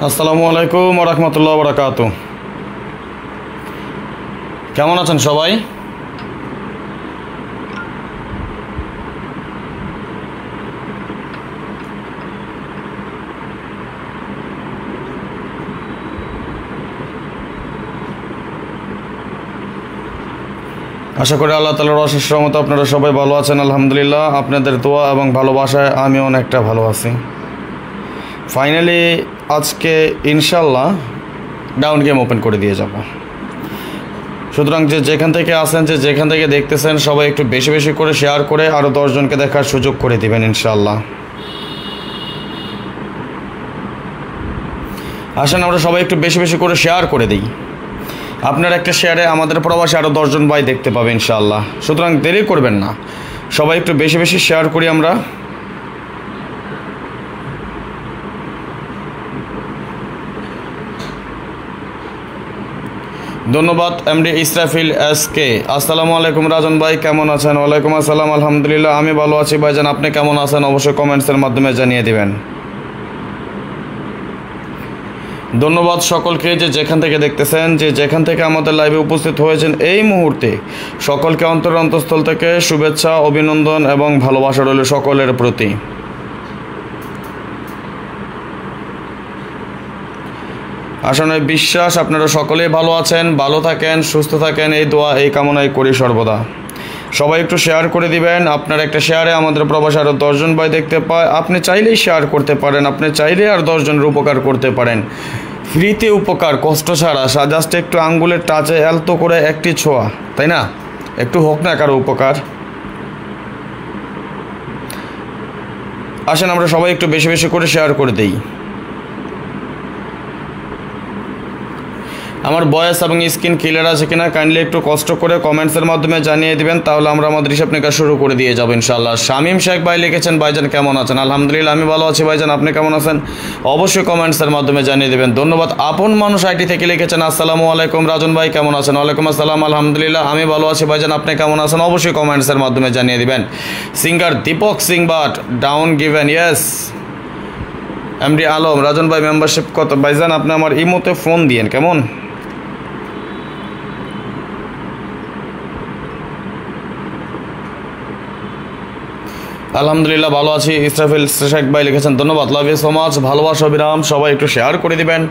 আসসালামু আলাইকুম ওয়া রাহমাতুল্লাহি ওয়া বারাকাতুহু। কেমন আছেন সবাই? আশা করি আল্লাহ তাআলার অশেষ রহমতে আপনারা সবাই ভালো আছেন। আলহামদুলিল্লাহ, আপনাদের দোয়া এবং ভালোবাসায় আমি অনেকটা ভালো আছি। ফাইনালি আজকে ইনশাল্লাহ ডাউন গেম ওপেন করে দিয়ে যাব। সুতরাং যেখান থেকে আসেন, যেখান থেকে দেখতেছেন, সবাই একটু বেশি বেশি করে শেয়ার করে আরও 10 জনকে দেখার সুযোগ করে দিবেন ইনশাল্লাহ। আসেন আমরা সবাই একটু বেশি বেশি করে শেয়ার করে দিই। আপনার একটা শেয়ারে আমাদের প্রবাসে আরও 10 জন ভাই দেখতে পাবে ইনশাআল্লাহ। সুতরাং দেরি করবেন না, সবাই একটু বেশি বেশি শেয়ার করি আমরা। ধন্যবাদ এমডি ইসরাফিল এসকে। আসসালামু আলাইকুম রাজন ভাই, কেমন আছেন? ওয়ালাইকুম আসসালাম, আলহামদুলিল্লাহ আমি ভালো আছি ভাইজান, আপনি কেমন আছেন? অবশ্যই কমেন্টসের মাধ্যমে জানিয়ে দিবেন। ধন্যবাদ সকলকে যেখান থেকে দেখতেছেন, যেখান থেকে আমাদের লাইভে উপস্থিত হয়েছেন এই মুহূর্তে, সকলকে অন্তঃস্থল থেকে শুভেচ্ছা, অভিনন্দন এবং ভালোবাসা রইল সকলের প্রতি। আসলে বিশ্বাস আপনারা সকলেই ভালো আছেন, ভালো থাকেন, সুস্থ থাকেন, এই দোয়া এই কামনাই করি সর্বদা। সবাই একটু শেয়ার করে দিবেন। আপনার একটা শেয়ারে আমাদের প্রবাসে আরও 10 জন ভাই দেখতে পায়। আপনি চাইলেই শেয়ার করতে পারেন, আপনি চাইলেই আর 10 জনের উপকার করতে পারেন। ফ্রিতে উপকার, কষ্ট ছাড়া, জাস্ট একটু আঙ্গুলের টাচে এলতো করে একটি ছোঁয়া, তাই না? একটু হোক না কারো উপকার। আসেন আমরা সবাই একটু বেশি বেশি করে শেয়ার করে দিই। আমার ভয়েস এবং স্ক্রিন ক্লিয়ার আছে কিনা কাইন্ডলি একটু কষ্ট করে কমেন্টসের মাধ্যমে জানিয়ে দিবেন, তাহলে আমরা আমাদের হিসাব নিকাশ শুরু করে দিয়ে যাবো ইনশাআল্লাহ। শামীম শেখ ভাই লিখেছেন, ভাইজান কেমন আছেন? আলহামদুলিল্লাহ আমি ভালো আছি ভাইজান, আপনি কেমন আছেন? অবশ্যই কমেন্টসের মাধ্যমে জানিয়ে দেবেন। ধন্যবাদ। আপন মানুষ আইটি থেকে লিখেছেন, আসসালামু আলাইকুম রাজন ভাই, কেমন আছেন? ওয়ালাইকুম আসসালাম, আলহামদুলিল্লাহ আমি ভালো আছি ভাইজান, আপনি কেমন আছেন? অবশ্যই কমেন্টসের মাধ্যমে জানিয়ে দিবেন। Singer Deepak Singh but down given, yes. MD Alam, Rajan ভাই মেম্বারশিপ কত? ভাইজান আপনি আমার ইমোতে ফোন দিয়েন কেমন? আলহামদুলিল্লাহ ভালো আছি। ইসরাফিল শেখ ভাই লিখেছেন, ধন্যবাদ, লাভ ইউ সো মাচ, ভালোবাসা বিরাম। সবাই একটু শেয়ার করে দিবেন।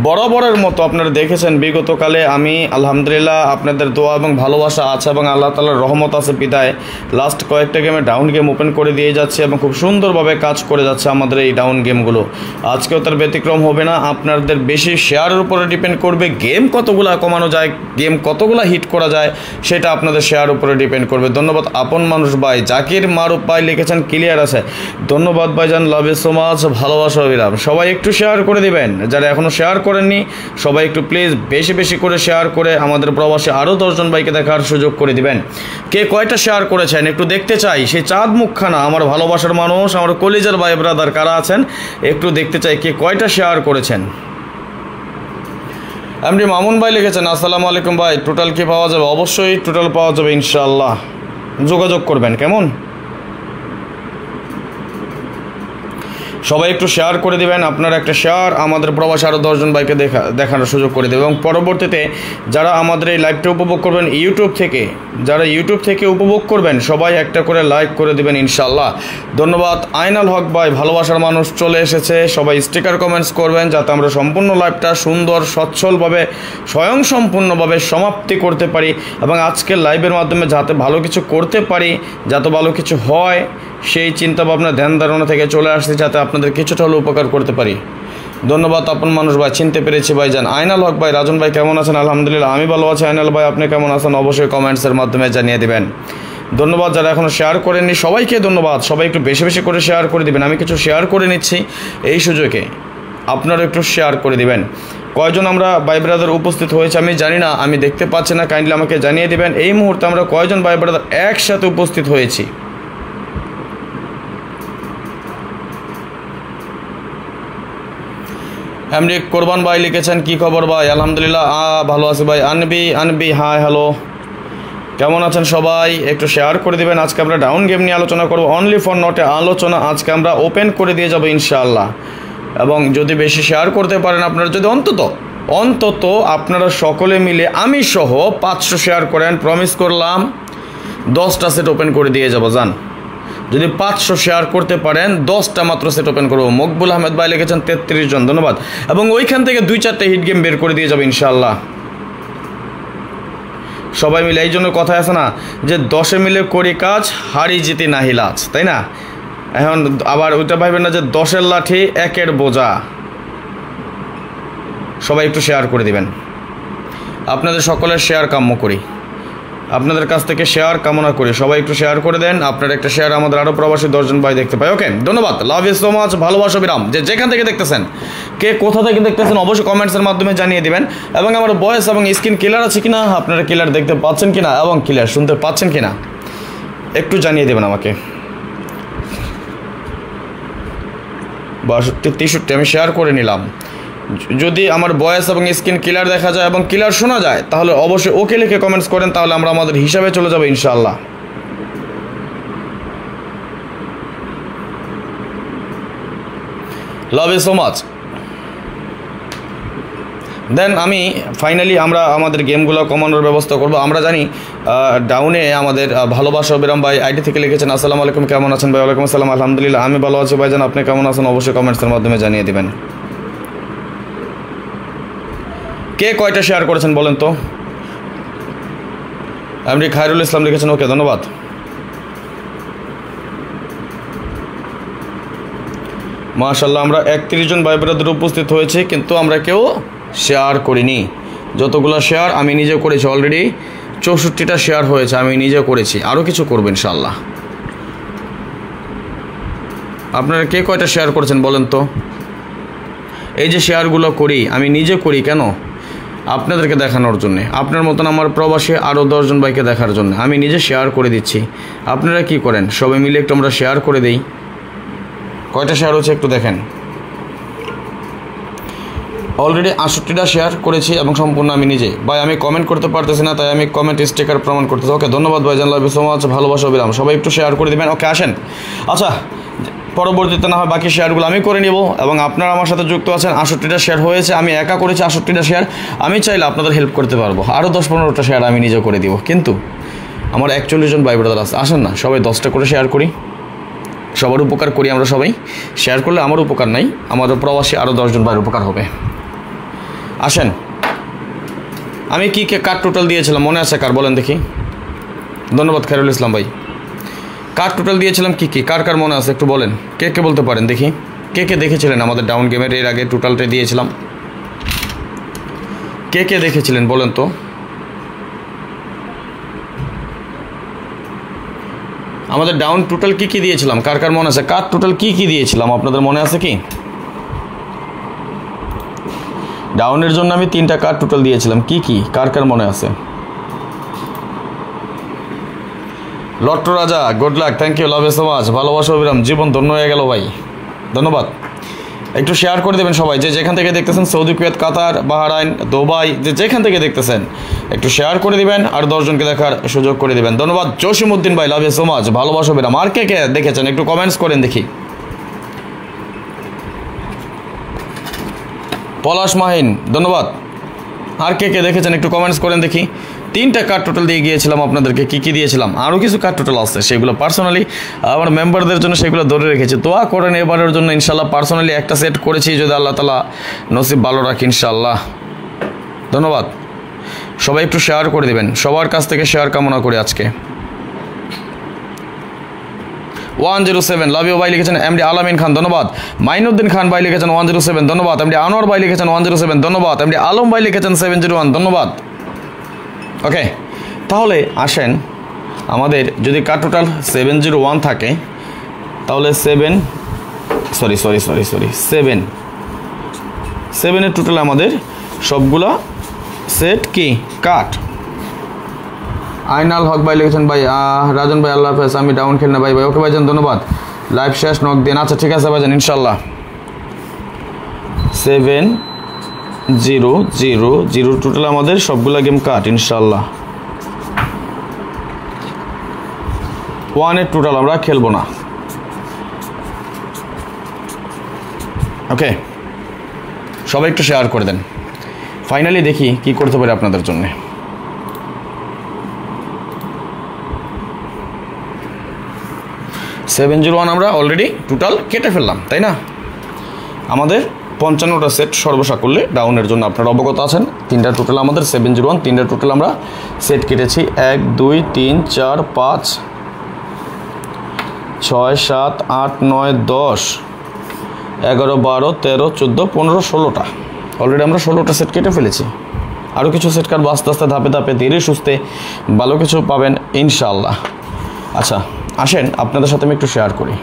বরাবরের মতো আপনারা দেখেছেন বিগতকালে আমি আলহামদুলিল্লাহ আপনাদের দোয়া এবং ভালোবাসা আছে এবং আল্লাহ তাআলার রহমত আছে বিদায় লাস্ট কয়েকটা গেমে ডাউন গেম ওপেন করে দিয়ে যাচ্ছে এবং খুব সুন্দরভাবে কাজ করে যাচ্ছে আমাদের এই ডাউন গেমগুলো। আজকেও তার ব্যতিক্রম হবে না। আপনাদের বেশি শেয়ারের উপরে ডিপেন্ড করবে গেম কতগুলা কমানো যায়, গেম কতগুলা হিট করা যায়, সেটা আপনাদের শেয়ার উপরে ডিপেন্ড করবে। ধন্যবাদ আপন মানুষ ভাই। জাকির মারুফ ভাই লিখেছেন, ক্লিয়ার আছে, ধন্যবাদ ভাইজান, লাভ ইউ সো মাচ, ভালোবাসা বিরাম। সবাই একটু শেয়ার করে দিবেন, যারা এখনো শেয়ার করেননি সবাই একটু প্লিজ বেশি বেশি করে শেয়ার করে আমাদের প্রবাসে আরও 10 জন ভাইকে দেখার সুযোগ করে দিবেন। কে কয়টা শেয়ার করেছেন একটু দেখতে চাই। সেই চাঁদ মুখখানা আমার ভালোবাসার মানুষ, আমার কলিজার ভাই ব্রাদার কারা আছেন একটু দেখতে চাই কে কয়টা শেয়ার করেছেন। এমডি মামুন ভাই লিখেছেন, আসসালামু আলাইকুম ভাই, টোটাল কি পাওয়া যাবে? অবশ্যই টোটাল পাওয়া যাবে ইনশাআল্লাহ, যোগাযোগ করবেন কেমন? সবাই একটু শেয়ার করে দিবেন। আপনার একটা শেয়ার আমাদের প্রবাসে আরও 10 জন ভাইকে দেখানোর সুযোগ করে দেবে এবং পরবর্তীতে যারা আমাদের এই লাইভটা উপভোগ করবেন ইউটিউব থেকে, যারা ইউটিউব থেকে উপভোগ করবেন সবাই একটা করে লাইক করে দিবেন ইনশাআল্লাহ। ধন্যবাদ। আইনাল হক ভাই, ভালোবাসার মানুষ চলে এসেছে, সবাই স্টিকার কমেন্টস করবেন যাতে আমরা সম্পূর্ণ লাইভটা সুন্দর সচ্ছলভাবে স্বয়ংসম্পূর্ণভাবে সমাপ্তি করতে পারি এবং আজকের লাইভের মাধ্যমে যাতে ভালো কিছু করতে পারি, যাতে ভালো কিছু হয় সেই চিন্তাভাবনা ধ্যান ধারণা থেকে চলে আসছে, যাতে আপনাদের কিছুটা হলেও উপকার করতে পারি। ধন্যবাদ আপন মানুষ ভাই, চিনতে পেরেছি ভাইজান। আইনাল হক ভাই, রাজন ভাই কেমন আছেন? আলহামদুলিল্লাহ আমি ভালো আছি। আইনাল ভাই আপনি কেমন আছেন? অবশ্যই কমেন্টসের মাধ্যমে জানিয়ে দেবেন। ধন্যবাদ। যারা এখনও শেয়ার করেননি সবাইকে ধন্যবাদ। সবাই একটু বেশি বেশি করে শেয়ার করে দিবেন। আমি কিছু শেয়ার করে নিচ্ছি এই সুযোগে, আপনারা একটু শেয়ার করে দিবেন। কয়জন আমরা ভাই ব্রাদার উপস্থিত হয়েছে আমি জানি না, আমি দেখতে পাচ্ছি না, কাইন্ডলি আমাকে জানিয়ে দিবেন এই মুহূর্তে আমরা কয়জন ভাই ব্রাদার একসাথে উপস্থিত হয়েছি। এমডি কোরবান ভাই লিখেছেন, কি খবর ভাই? আলহামদুলিল্লাহ ভালো আছি ভাই। আনবি হাই হ্যালো, কেমন আছেন সবাই? একটু শেয়ার করে দিবেন। আজকে আমরা ডাউন গেম নিয়ে আলোচনা করব, অনলি ফর নটে আলোচনা আজকে আমরা ওপেন করে দিয়ে যাব ইনশাআল্লাহ। এবং যদি বেশি শেয়ার করতে পারেন আপনারা, যদি অন্তত আপনারা সকলে মিলে আমি সহ 500 শেয়ার করেন, প্রমিস করলাম 10টা সেট ওপেন করে দিয়ে যাবো। যান, যদি 500 শেয়ার করতে পারেন 10টা মাত্র সেট ওপেন করবো। মকবুল আহমেদ ভাই লিখেছেন 33 জন, ধন্যবাদ। এবং ওইখান থেকে 2-4টে হিট গেম বের করে দিয়ে যাবে ইনশাআল্লাহ সবাই মিলে। এই জন্য কথা আছে না যে 10 মিলে করি কাজ, হারি জিতি নাহি লাজ, তাই না? এখন আবার ওইটা ভাববেন না যে 10-এর লাঠি 1-এর বোঝা। সবাই একটু শেয়ার করে দিবেন, আপনাদের সকলের শেয়ার কাম্য করি, আপনাদের কাছ থেকে শেয়ার কামনা করি। সবাই একটু শেয়ার করে দেন, আপনার একটা শেয়ার আমাদের আরও প্রবাসী 10 জন ভাই দেখতে পাই। ওকে, ধন্যবাদ, লাভ ইউ সো মাচ, ভালোবাসা বিরাম। যেখান থেকে দেখতেছেন, কে কোথা থেকে দেখতেছেন অবশ্যই কমেন্টসের মাধ্যমে জানিয়ে দিবেন। এবং আমার ভয়েস এবং স্ক্রিন ক্লিয়ার আছে কিনা, আপনারা ক্লিয়ার দেখতে পাচ্ছেন কিনা এবং ক্লিয়ার শুনতে পাচ্ছেন কিনা একটু জানিয়ে দেবেন আমাকে। 62-63 আমি শেয়ার করে নিলাম। যদি আমার ভয়েস এবং স্ক্রিন ক্লিয়ার দেখা যায় এবং ক্লিয়ার শোনা যায় তাহলে অবশ্যই ওকে লিখে কমেন্টস করেন, তাহলে আমরা আমাদের হিসাবে চলে যাবো ইনশাআল্লাহ। Love you so much. Then আমি ফাইনালি আমরা আমাদের গেমগুলো কমানোর ব্যবস্থা করব। আমরা জানি ডাউনে আমাদের ভালোবাসা বিরাম ভাই আইডি থেকে লিখেছেন, আসসালামু আলাইকুম, কেমন আছেন ভাই? ওয়ালাইকুম আসসালাম, আলহামদুলিল্লাহ আমি ভালো আছি ভাইজান, আপনি কেমন আছেন? অবশ্যই কমেন্টসের মাধ্যমে জানিয়ে দেবেন। কে কয়টা শেয়ার করেছেন বলেন তো? এমডি খায়রুল ইসলাম লিখেছেন, ওকে ধন্যবাদ। মাশাআল্লাহ, আমরা 31 জন ভাই ব্রাদার উপস্থিত হয়েছে, কিন্তু আমরা কেউ শেয়ার করিনি। যতগুলো শেয়ার আমি নিজে করেছি, অলরেডি 64টা শেয়ার হয়েছে, আমি নিজে করেছি, আরও কিছু করবো ইনশাআল্লাহ। আপনারা কে কয়টা শেয়ার করেছেন বলেন তো? এই যে শেয়ারগুলো করি আমি নিজে করি কেন? আপনাদেরকে দেখানোর জন্যে, আপনার মতন আমার প্রবাসী আরও 10 জন ভাইকে দেখার জন্য আমি নিজে শেয়ার করে দিচ্ছি। আপনারা কি করেন? সবাই মিলে একটু আমরা শেয়ার করে দিই। কয়টা শেয়ার হচ্ছে একটু দেখেন। অলরেডি 68টা শেয়ার করেছি এবং সম্পূর্ণ আমি নিজে। ভাই আমি কমেন্ট করতে পারতেছি না, তাই আমি কমেন্ট স্টিকার প্রমাণ করতেছি। ওকে, ধন্যবাদ ভাইজান, লাভ ইউ সো মাচ, ভালোবাসা বিরাম। সবাই একটু শেয়ার করে দেবেন। ওকে, আসেন। আচ্ছা, পরবর্তীতে না হয় বাকি শেয়ারগুলো আমি করে নিব এবং আপনারা আমার সাথে যুক্ত আছেন। 68টা শেয়ার হয়েছে, আমি একা করেছি 68টা শেয়ার। আমি চাইলে আপনাদের হেল্প করতে পারবো, আরও 10-15টা শেয়ার আমি নিজে করে দিব। কিন্তু আমার 41 জন ভাই ব্রাদার আছে, আসেন না সবাই 10টা করে শেয়ার করি, সবার উপকার করি আমরা সবাই। শেয়ার করলে আমার উপকার নাই, আমাদের প্রবাসী আরও 10 জন ভাইয়ের উপকার হবে। আসেন, আমি কি কার্ড টোটাল দিয়েছিলাম মনে আছে কার? বলেন দেখি। ধন্যবাদ খায়রুল ইসলাম ভাই। কার্ড টোটাল দিয়েছিলাম কি কার মনে আছে একটু বলেন। কে বলতে পারেন দেখি, কে দেখেছিলেন আমাদের ডাউন গেমের এর আগে টোটালটা দিয়েছিলাম? কে দেখেছিলেন বলেন তো? আমাদের ডাউন টোটাল কি দিয়েছিলাম কার মনে আছে? কার্ড টোটাল কি দিয়েছিলাম আপনাদের মনে আছে কি? ডাউনের জন্য আমি 3টা কার্ড টোটাল দিয়েছিলাম, কি কার মনে আছে? লট্ট রাজা, good luck, thank you, love you so much, ভালোবাসা অবিরাম, জীবন ধন্য হয়ে গেল ভাই, ধন্যবাদ। একটু শেয়ার করে দেবেন সবাই, যেখান থেকে দেখতেছেন, সৌদি, কুয়েত, কাতার, বাহরাইন, দুবাই, যেখান থেকে দেখতেছেন একটু শেয়ার করে দিবেন আর 10 জনকে দেখার সুযোগ করে দিবেন। ধন্যবাদ জসিমউদ্দিন ভাই, লাভ ইউ সো মাচ, ভালোবাসা অবিরাম। আর কে দেখেছেন একটু কমেন্টস করেন দেখি। পলাশ মাহিন, ধন্যবাদ। আর কে দেখেছেন একটু কমেন্টস করেন দেখি। 3টা কার্ড টোটাল দিয়ে গিয়েছিলাম আপনাদেরকে, কি দিয়েছিলাম? আরও কিছু কার্ড টোটাল আছে, সেগুলো পার্সোনালি আমার মেম্বারদের জন্য সেগুলো ধরে রেখেছি। দোয়া করেন এবারের জন্য ইনশাল্লাহ। পার্সোনালি একটা সেট করেছি, যদি আল্লাহ তাআলা নসিব ভালো রাখি ইনশাল্লাহ। ধন্যবাদ, সবাই একটু শেয়ার করে দেবেন, সবার কাছ থেকে শেয়ার কামনা করি আজকে। 107, লাভ ইউ ভাই লিখেছেন এমডি আলামিন খান, ধন্যবাদ। মাইনুদ্দিন খান ভাই লিখেছেন 107, ধন্যবাদ। এমডি আনোয়ার ভাই লিখেছেন 107, ধন্যবাদ। এমডি আলম ভাই লিখেছেন 701, ধন্যবাদ। ওকে, তাহলে আসেন, আমাদের যদি কার টোটাল 701 থাকে তাহলে 7 টোটাল আমাদের সবগুলা সেট কি কাট। আইনাল হক ভাই লিখেছেন ভাই, রাজন ভাই আল্লাহ হাফেজ, আমি ডাউন খেলি না ভাই। ওকে ভাইজান, ধন্যবাদ। লাইভ শেষ, নক দিন। আচ্ছা ঠিক আছে ভাইজান, ইনশাল্লাহ। 7-0-0 টোটাল আমাদের সবগুলা গেম কাট ইনশাল্লাহ। 1-এর টোটাল আমরা খেলবো না। ওকে, সবাই একটু শেয়ার করে দেন। ফাইনালি দেখি কি করতে পারি আপনাদের জন্য। $701 আমরা অলরেডি টোটাল কেটে ফেললাম, তাই না? আমাদের 55টা সেট সর্বসাকুল্যে ডাউনের জন্য আপনারা অবগত আছেন। 3টা টোটাল আমাদের 701, 3টা টোটাল আমরা সেট কেটেছি। 1 2 3 4 5 6 7 8 9 10 11 12 13 14 15 16টা অলরেডি আমরা 16টা সেট কেটে ফেলেছি। আরও কিছু সেট কাটবো আস্তে আস্তে, ধাপে ধাপে, ধীরে সুস্থে ভালো কিছু পাবেন ইনশাআল্লাহ। আচ্ছা আসেন আপনাদের সাথে আমি একটু শেয়ার করি।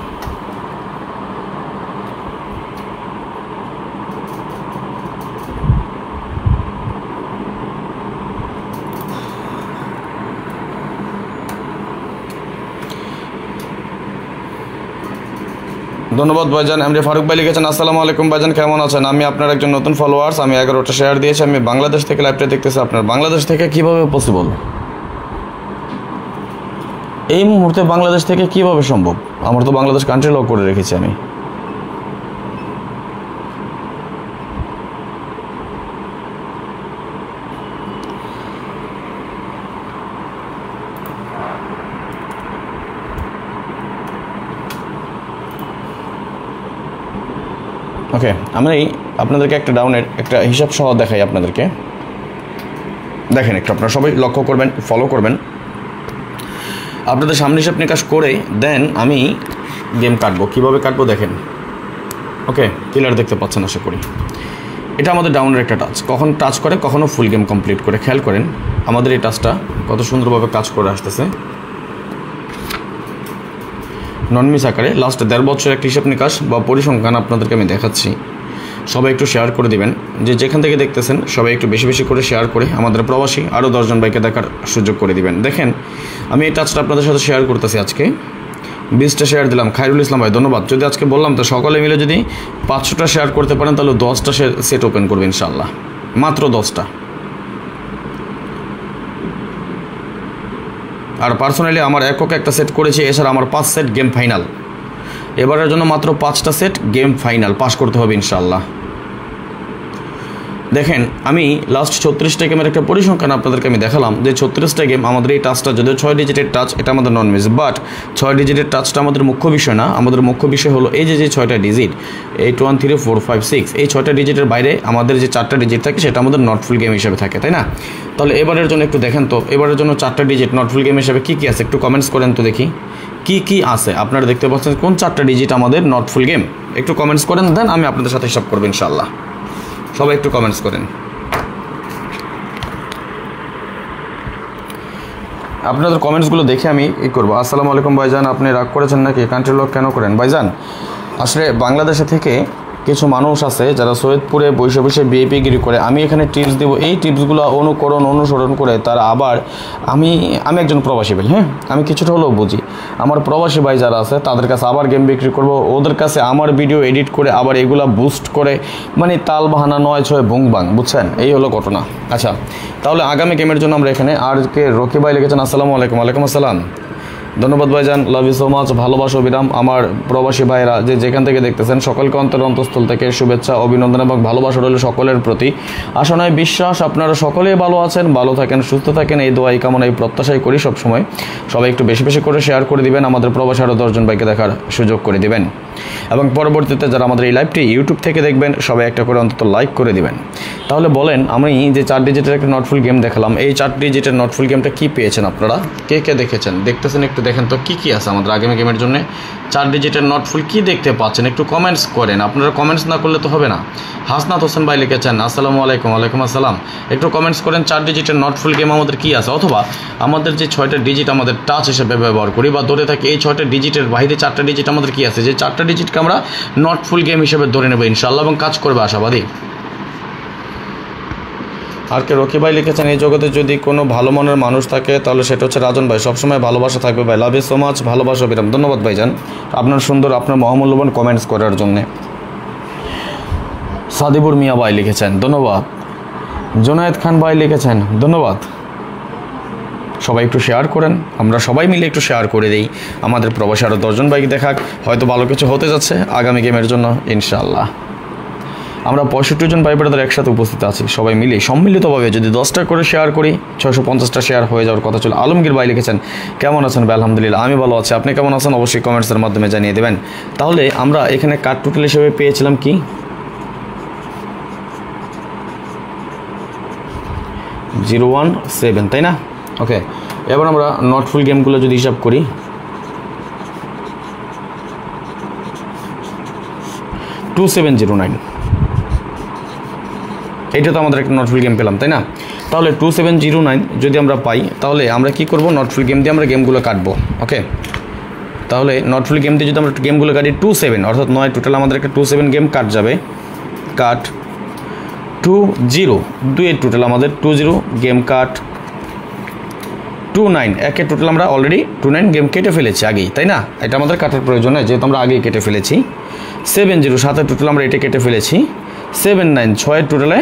ধন্যবাদ ভাইজান। এমডি ফারুক ভাই লিখেছেন, আসসালামু আলাইকুম ভাইজান, কেমন আছেন? আমি আপনার একজন নতুন ফলোয়ার্স, আমি 11টা শেয়ার দিয়েছি, আমি বাংলাদেশ থেকে লাইভটা দেখতেছি। আপনার বাংলাদেশ থেকে কিভাবে পসিবল? এই মুহূর্তে বাংলাদেশ থেকে কিভাবে সম্ভব? আমার তো বাংলাদেশ কান্ট্রি লক করে রেখেছি আমি। ওকে, আমরা আপনাদেরকে একটা ডাউনের একটা হিসাব সহ দেখাই আপনাদেরকে। দেখেন একটু, আপনারা সবাই লক্ষ্য করবেন, ফলো করবেন। আপনাদের সামনে হিসাব নিকাশ করে দেন আমি গেম কাটবো। কীভাবে কাটবো দেখেন। ওকে, ক্লিয়ার দেখতে পাচ্ছেন আশা করি। এটা আমাদের ডাউনের একটা টাচ, কখন টাচ করে কখনও ফুল গেম কমপ্লিট করে। খেয়াল করেন আমাদের এই টাচটা কত সুন্দরভাবে কাজ করে আসতেছে নন মিস আকারে। লাস্ট 1.5 বছরের একটা হিসাব নিকাশ বা পরিসংখ্যান আপনাদেরকে আমি দেখাচ্ছি। সবাই একটু শেয়ার করে দিবেন, যে যেখান থেকে দেখতেছেন সবাই একটু বেশি বেশি করে শেয়ার করে আমাদের প্রবাসী আরও 10 জন ভাইকে দেখার সুযোগ করে দিবেন। দেখেন আমি এই টাচটা আপনাদের সাথে শেয়ার করতেছি। আজকে 20টা শেয়ার দিলাম। খায়রুল ইসলাম ভাই ধন্যবাদ। যদি আজকে বললাম তো সকলে মিলে যদি 500টা শেয়ার করতে পারেন তাহলে 10টা সেট ওপেন করবে ইনশাআল্লাহ, মাত্র 10টা। আর পার্সোনালি আমার একক একটা সেট করেছি, এছাড়া আমার 5 সেট গেম ফাইনাল। এবারের জন্য মাত্র 5টা সেট গেম ফাইনাল পাস করতে হবে ইনশাআল্লাহ। দেখেন আমি লাস্ট 36টা গেমের একটা পরিসংখ্যান আপনাদেরকে আমি দেখালাম, যে 36টা গেম আমাদের এই টাচটা যদিও 6 ডিজিটের টাচ, এটা আমাদের নন মিস, বাট 6 ডিজিটের টাচটা আমাদের মুখ্য বিষয় না। আমাদের মুখ্য বিষয় হলো এই যে 6টা ডিজিট, 8 1 3 4 5 6, এই 6টা ডিজিটের বাইরে আমাদের যে 4টা ডিজিট থাকে সেটা আমাদের নট ফুল গেম হিসেবে থাকে, তাই না? তাহলে এবারের জন্য একটু দেখেন তো, এবারের জন্য 4টা ডিজিট নট ফুল গেম হিসেবে কী কী আছে একটু কমেন্টস করেন তো দেখি কী কী আছে। আপনারা দেখতে পাচ্ছেন কোন 4টা ডিজিট আমাদের নট ফুল গেম, একটু কমেন্টস করেন, দেন আমি আপনাদের সাথে হিসাব করবো ইনশাআল্লাহ। সবাই একটু কমেন্টস করেন। আপনাদের কমেন্টসগুলো দেখে আমি করবো। আসসালামু আলাইকুম ভাইজান, আপনি রাগ করেছেন নাকি? কান্ট্রি লক কেন করেন ভাইজান? আসলে বাংলাদেশে থেকে কিছু মানুষ আছে যারা সৈয়দপুরে বসে বসে বিএপিগিরি করে। আমি এখানে টিপস দেবো, এই টিপসগুলো অনুসরণ করে তারা আবার আমি একজন প্রবাসী ভাই, হ্যাঁ, আমি কিছুটা হলেও বুঝি। আমার প্রবাসী ভাই যারা আছে তাদের কাছে আবার গেম বিক্রি করব, ওদের কাছে আমার ভিডিও এডিট করে আবার এগুলা বুস্ট করে, মানে তাল বাহানা 9 6 বুং বাং, বুঝছেন? এই হলো ঘটনা। আচ্ছা, তাহলে আগামী গেমের জন্য আমরা এখানে আর কে রকি ভাই লিখেছেন, আসসালামু আলাইকুম। ওয়ালাইকুম আসসালাম, ধন্যবাদ ভাইজান, লাভ ইউ সো মাচ, ভালোবাসা অবিরাম। আমার প্রবাসী ভাইরা যে যেখান থেকে দেখতেছেন সকলকে অন্তঃস্থল থেকে শুভেচ্ছা, অভিনন্দন এবং ভালোবাসা রইল সকলের প্রতি। আশা নয় বিশ্বাস আপনারা সকলেই ভালো আছেন, ভালো থাকেন, সুস্থ থাকেন, এই দোয়া এই কামনা এই প্রত্যাশাই করি সবসময়। সবাই একটু বেশি বেশি করে শেয়ার করে দিবেন, আমাদের প্রবাসী আরও 10 জন ভাইকে দেখার সুযোগ করে দিবেন। এবং পরবর্তীতে যারা আমাদের এই লাইভটি ইউটিউব থেকে দেখবেন সবাই একটা করে অন্তত লাইক করে দিবেন। তাহলে বলেন, আমি যে 4 ডিজিটের একটা নটফুল গেম দেখালাম, এই 4 ডিজিটের নটফুল গেমটা কী পেয়েছেন আপনারা? কে কে দেখেছেন? দেখতেছেন? একটু দেখেন তো কী কী আছে আমাদের আগামী গেমের জন্য। 4 ডিজিটের নটফুল কী দেখতে পাচ্ছেন একটু কমেন্টস করেন। আপনারা কমেন্টস না করলে তো হবে না। হাসনাত হোসেন ভাই লিখেছেন, আসসালামু আলাইকুম। ওয়ালাইকুম আসসালাম, একটু কমেন্টস করেন 4 ডিজিটের নটফুল গেম আমাদের কী আছে, অথবা আমাদের যে 6টা ডিজিট আমাদের টাচ হিসেবে ব্যবহার করি বা ধরে থাকি, এই 6টা ডিজিটের বাইরে 4টা ডিজিট আমাদের কী আছে, যে 4টা ডিজিটকে আমরা নট ফুল গেম হিসেবে ধরে নেব ইনশাআল্লাহ এবং কাজ করবে আশাবাদী। আর কে রকি ভাই লিখেছেন, এই জগতে যদি কোনো ভালো মনের মানুষ থাকে তাহলে সেটা হচ্ছে রাজন ভাই, সবসময় ভালোবাসা থাকবে ভাই, লাভ ইউ সো মাচ, ভালোবাসা বিরাম। ধন্যবাদ ভাইজান আপনার সুন্দর আপনার মহামূল্যবান কমেন্টস করার জন্যে। সাদিবুর মিয়া ভাই লিখেছেন, ধন্যবাদ। জুনায়েদ খান ভাই লিখেছেন, ধন্যবাদ। সবাই একটু শেয়ার করেন, আমরা সবাই মিলে একটু শেয়ার করে দিই, আমাদের প্রবাসী আরও 10 জন ভাইকে দেখাক, হয়তো ভালো কিছু হতে যাচ্ছে আগামী গেমের জন্য ইনশাআল্লাহ। আমরা 65 জন ভাই ব্রাদার একসাথে উপস্থিত আছি, সবাই মিলে সম্মিলিতভাবে যদি 10টা করে শেয়ার করি 650টা শেয়ার হয়ে যাওয়ার কথা ছিল। আলমগীর ভাই লিখেছেন কেমন আছেন ভাই? আলহামদুলিল্লাহ আমি ভালো আছি, আপনি কেমন আছেন অবশ্যই কমেন্টসের মাধ্যমে জানিয়ে দেবেন। তাহলে আমরা এখানে কার্ড টোটাল হিসেবে পেয়েছিলাম কি 017, তাই না? ওকে, এবার আমরা নট ফুল গেমগুলো যদি হিসাব করি, 2709, এইটা তো আমাদের একটা নট ফুল গেম পেলাম, তাই না? তাহলে 2709 যদি আমরা পাই তাহলে আমরা কি করব, নট ফুল গেম দিয়ে আমরা গেমগুলো কাটবো। ওকে, তাহলে নট ফুল গেম দিয়ে যদি আমরা গেমগুলো কাটি 27 অর্থাৎ 9 টোটাল আমাদের একটা 27 গেম কাট যাবে। কাট 20 2 টোটাল আমাদের 20 গেম কাট 29 একের টোটাল আমরা অলরেডি 29 গেম কেটে ফেলেছি আগেই, তাই না? এটা আমাদের কাটার প্রয়োজন নেই যেহেতু আমরা আগেই কেটে ফেলেছি। 70 7 টোটাল আমরা এটা কেটে ফেলেছি। 79 6 টোটালে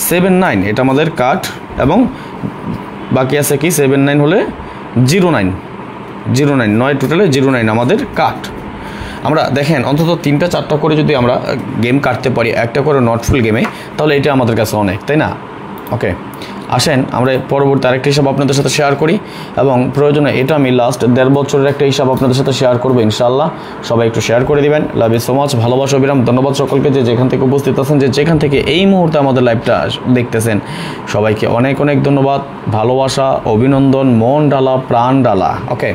79 এটা আমাদের কাট, এবং বাকি আছে কি 79 হলে 09 9 টোটালে 09 আমাদের কাট। আমরা দেখেন অন্তত 3টা 4টা করে যদি আমরা গেম কাটতে পারি একটা করে নট ফুল গেমে, তাহলে এটা আমাদের কাছে অনেক, তাই না? ওকে, আসেন আমরা পরবর্তী আরেকটা হিসাব আপনাদের সাথে শেয়ার করি, এবং প্রয়োজনে এটা আমি লাস্ট 1.5 বছরের একটা হিসাব আপনাদের সাথে শেয়ার করবো ইনশাআল্লাহ। সবাই একটু শেয়ার করে দিবেন। লাভ ইউ সো মাচ, ভালোবাসা বিরাম, ধন্যবাদ সকলকে যে যেখান থেকে উপস্থিত আছেন, যে যেখান থেকে এই মুহূর্তে আমাদের লাইভটা দেখতেছেন, সবাইকে অনেক অনেক ধন্যবাদ, ভালোবাসা, অভিনন্দন, মন ডালা, প্রাণ ডালা। ওকে,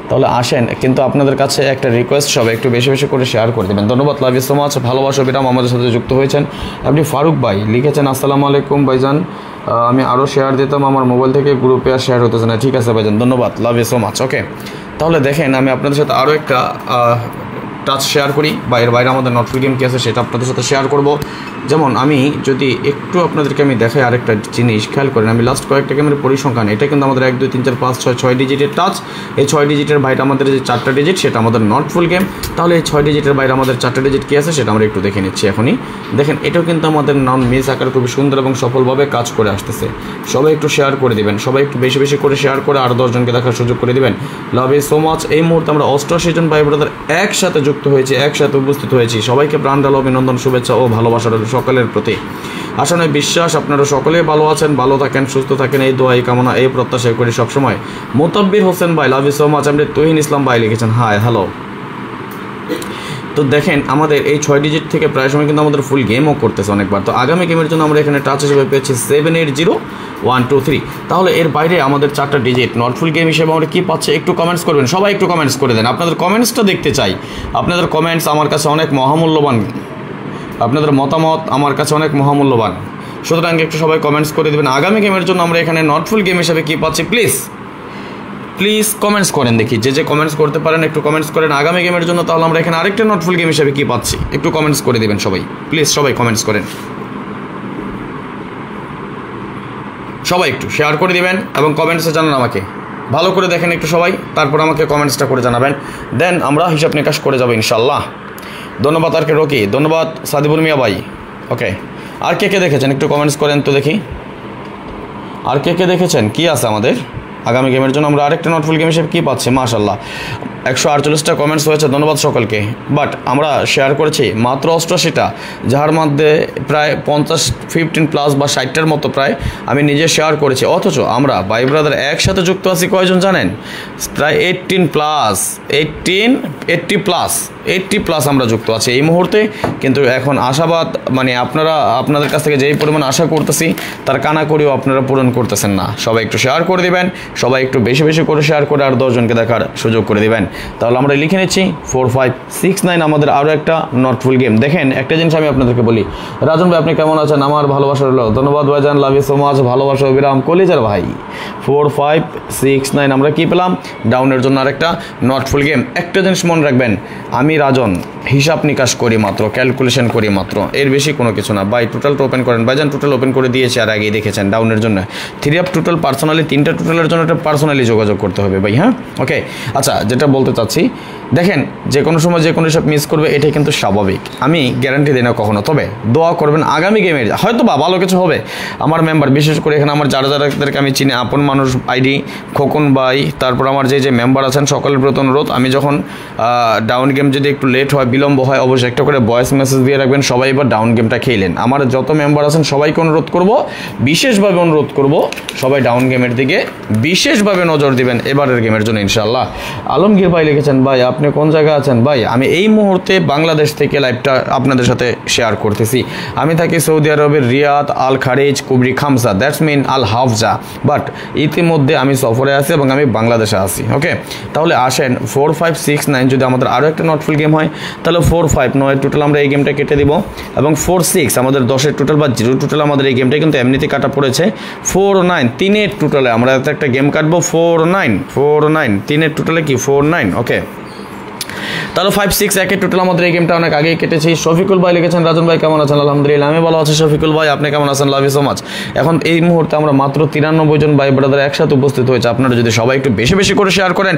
তাহলে আসেন, কিন্তু আপনাদের কাছে একটা রিকোয়েস্ট, সবাই একটু বেশি বেশি করে শেয়ার করে দেবেন। ধন্যবাদ, লাভ ইউ সো মাচ, ভালোবাসা বিরাম। আমাদের সাথে যুক্ত হয়েছেন আপনি ফারুক ভাই লিখেছেন আসসালামু আলাইকুম ভাইজান, আমি আরও শেয়ার দিতাম, আমার মোবাইল থেকে গ্রুপে আর শেয়ার হতেছে না। ঠিক আছে ভাইজান, ধন্যবাদ, লাভ ইউ সো মাচ। ওকে, তাহলে দেখেন আমি আপনাদের সাথে আরও একটা টাচ শেয়ার করি, বাইরে বাইরে আমাদের নট ফুল গেম কী আছে সেটা আপনাদের সাথে শেয়ার করব। যেমন আমি যদি একটু আপনাদেরকে আমি দেখাই আরেকটা জিনিস, খেয়াল করেন আমি লাস্ট কয়েকটা গেমের পরিসংখ্যান, এটা কিন্তু আমাদের 1 2 3 4 5 6 6 ডিজিটের টাচ। এই 6 ডিজিটের বাইরে আমাদের যে 4টা ডিজিট সেটা আমাদের নট ফুল গেম। তাহলে এই 6 ডিজিটের বাইরে আমাদের 4টা ডিজিট কী আছে সেটা আমরা একটু দেখে নিচ্ছি এখনই। দেখেন এটাও কিন্তু আমাদের নন মিস আকার খুবই সুন্দর এবং সফলভাবে কাজ করে আসতেছে। সবাই একটু শেয়ার করে দিবেন, সবাই একটু বেশি বেশি করে শেয়ার করে আরও 10 জনকে দেখার সুযোগ করে দিবেন। Love you so much. এই মুহূর্তে আমরা 88 জন ভাই ব্রাদার একসাথে যুক্ত হয়েছি, একসাথে উপস্থিত হয়েছি। সবাইকে প্রাণ ঢালো অভিনন্দন, শুভেচ্ছা ও ভালোবাসা সকলের প্রতি। আসলে বিশ্বাস আপনারা সকলেই ভালো আছেন, ভালো থাকেন, সুস্থ থাকেন, এই দোয়া এই কামনা এই প্রত্যাশা করি সবসময়। মোতাব্বির হোসেন ভাই লাভ ইউ সো মাচ। আপনি তুহিন ইসলাম ভাই লিখেছেন হাই হ্যালো। তো দেখেন আমাদের এই 6 ডিজিট থেকে প্রায় সময় কিন্তু আমাদের ফুল গেমও করতেছে অনেকবার। তো আগামী গেমের জন্য আমরা এখানে টাচ হিসেবে পেয়েছি 780123। তাহলে এর বাইরে আমাদের 4টা ডিজিট নট ফুল গেম হিসেবে আমরা কী পাচ্ছি একটু কমেন্টস করবেন, সবাই একটু কমেন্টস করে দেন। আপনাদের কমেন্টসটা দেখতে চাই, আপনাদের কমেন্টস আমার কাছে অনেক মহামূল্যবান, আপনাদের মতামত আমার কাছে অনেক মহামূল্যবান। সুতরাং একটু সবাই কমেন্টস করে দেবেন আগামী গেমের জন্য আমরা এখানে নট ফুল গেম হিসেবে কী পাচ্ছি। প্লিজ কমেন্টস করেন, দেখি যে কমেন্টস করতে পারেন একটু কমেন্টস করেন আগামী গেমের জন্য। তাহলে আমরা এখানে আরেকটা নট ফুল গেম হিসেবে কী পাচ্ছি একটু কমেন্টস করে দেবেন সবাই, প্লিজ সবাই কমেন্টস করেন, সবাই একটু শেয়ার করে দিবেন এবং কমেন্টসে জানান আমাকে। ভালো করে দেখেন একটু সবাই, তারপর আমাকে কমেন্টসটা করে জানাবেন, দেন আমরা হিসাব নিকাশ করে যাবো ইনশাল্লাহ। ধন্যবাদ আর কে রকি, ধন্যবাদ সাদিবুল মিয়া ভাই। ওকে, আর কে কে দেখেছেন একটু কমেন্টস করেন তো দেখি, আর কে কে দেখেছেন কি আছে আমাদের আগামী গেমের জন্য আমরা আরেকটা নট ফুল গেম হিসেবে কী পাচ্ছি। মাশাল্লাহ 148টা কমেন্টস হয়েছে, ধন্যবাদ সকলকে। বাট আমরা শেয়ার করেছি মাত্র 88টা, যার মধ্যে প্রায় 15 বা 60টার মতো প্রায় আমি নিজে শেয়ার করেছি। অথচ আমরা ভাই ব্রাদার একসাথে যুক্ত আছি কয়জন জানেন? প্রায় 80 প্লাস আমরা যুক্ত আছি এই মুহূর্তে। কিন্তু এখন আশাবাদ মানে আপনাদের কাছ থেকে যেই পরিমাণ আশা করতেছি তার কানাকড়িও আপনারা পূরণ করতেছেন না। সবাই একটু শেয়ার করে দিবেন, সবাই একটু বেশি বেশি করে শেয়ার করে আর 10 জনকে দেখার সুযোগ করে দিবেন। তাহলে আমরা লিখে নিচ্ছি 4569 আমাদের আরও একটা নট ফুল গেম। দেখেন একটা জিনিস আমি আপনাদেরকে বলি, রাজন ভাই আপনি কেমন আছেন? আমার ভালোবাসা রইল, ধন্যবাদ ভাইজান, লাভ ইউ সো মাচ, ভালোবাসা অবিরাম কলিজার ভাই। 4569 আমরা কি পেলাম? ডাউনের জন্য আরেকটা নট ফুল গেম। একটা জিনিস মনে রাখবেন, আমি রাজন হিসাব নিকাশ করি মাত্র, ক্যালকুলেশন করি মাত্র, এর বেশি কোনো কিছু না ভাই। টোটালটা ওপেন করেন ভাইজান, টোটাল ওপেন করে দিয়েছে আর আগেই দেখেছেন ডাউনের জন্য 3 আপ টোটাল পার্সোনালি, 3টা টোটালের জন্য একটা পার্সোনালি যোগাযোগ করতে হবে ভাই। হ্যাঁ ওকে, আচ্ছা যেটা বলতে চাচ্ছি, দেখেন যে কোনো সময় যে কোনো হিসাব মিস করবে এটাই কিন্তু স্বাভাবিক, আমি গ্যারান্টি দিই না কখনো। তবে দোয়া করবেন আগামী গেমের হয়তো বা ভালো কিছু হবে। আমার মেম্বার বিশেষ করে এখানে আমার যাদেরকে আমি চিনি আপন মানুষ, আইডি খোকন ভাই, তারপর আমার যে মেম্বার আছেন সকলের প্রতি অনুরোধ, আমি যখন ডাউন গেম যদি একটু লেট হয় বিলম্ব হয় অবশ্যই একটা করে ভয়েস মেসেজ দিয়ে রাখবেন। সবাই এবার ডাউন গেমটা খেলেন। আমার যত মেম্বার আছেন সবাইকে অনুরোধ করব, বিশেষভাবে অনুরোধ করব, সবাই ডাউন গেমের দিকে বিশেষভাবে নজর দিবেন এবারের গেমের জন্য ইনশাআল্লাহ। আলমগীর ভাই লিখেছেন, ভাই আপনি কোন জায়গায় আছেন? ভাই আমি এই মুহূর্তে বাংলাদেশ থেকে লাইভটা আপনাদের সাথে শেয়ার করতেছি। আমি থাকি সৌদি আরবের রিয়াদ, আল খারিজ, কুবরি খামসা, দ্যাটস মিন আল হাফজা, বাট ইতিমধ্যে আমি সফরে আছি এবং আমি বাংলাদেশে আছি। ওকে, তাহলে আসেন 4, 5, 6, 9 যদি আমাদের আরও একটা নট ফুল গেম হয় তাহলে 4, 5, 9 টোটাল আমরা এই গেমটা কেটে দিব এবং 4, 6 আমাদের 10-এর টোটাল বা 0 টোটাল আমাদের এই গেমটা কিন্তু এমনিতে কাটা পড়েছে। 4, 9 3-এর টোটালে আমরা একটা গেম কাটবো 4, 9 3-এর টোটালে কি 4, 9। ওকে, তাহলে 5, 6 একের টোটাল আমাদের এই গেমটা অনেক আগেই কেটেছি। শফিকুল ভাই লিখেছেন, রাজন ভাই কেমন আছেন? আলহামদুলিল্লাহ আমি ভালো আছি। শফিকুল ভাই আপনি কেমন আছেন? Love you so much. এখন এই মুহূর্তে আমরা মাত্র 93 জন ভাই ব্রাদার একসাথে উপস্থিত হয়েছে। আপনারা যদি সবাই একটু বেশি বেশি করে শেয়ার করেন,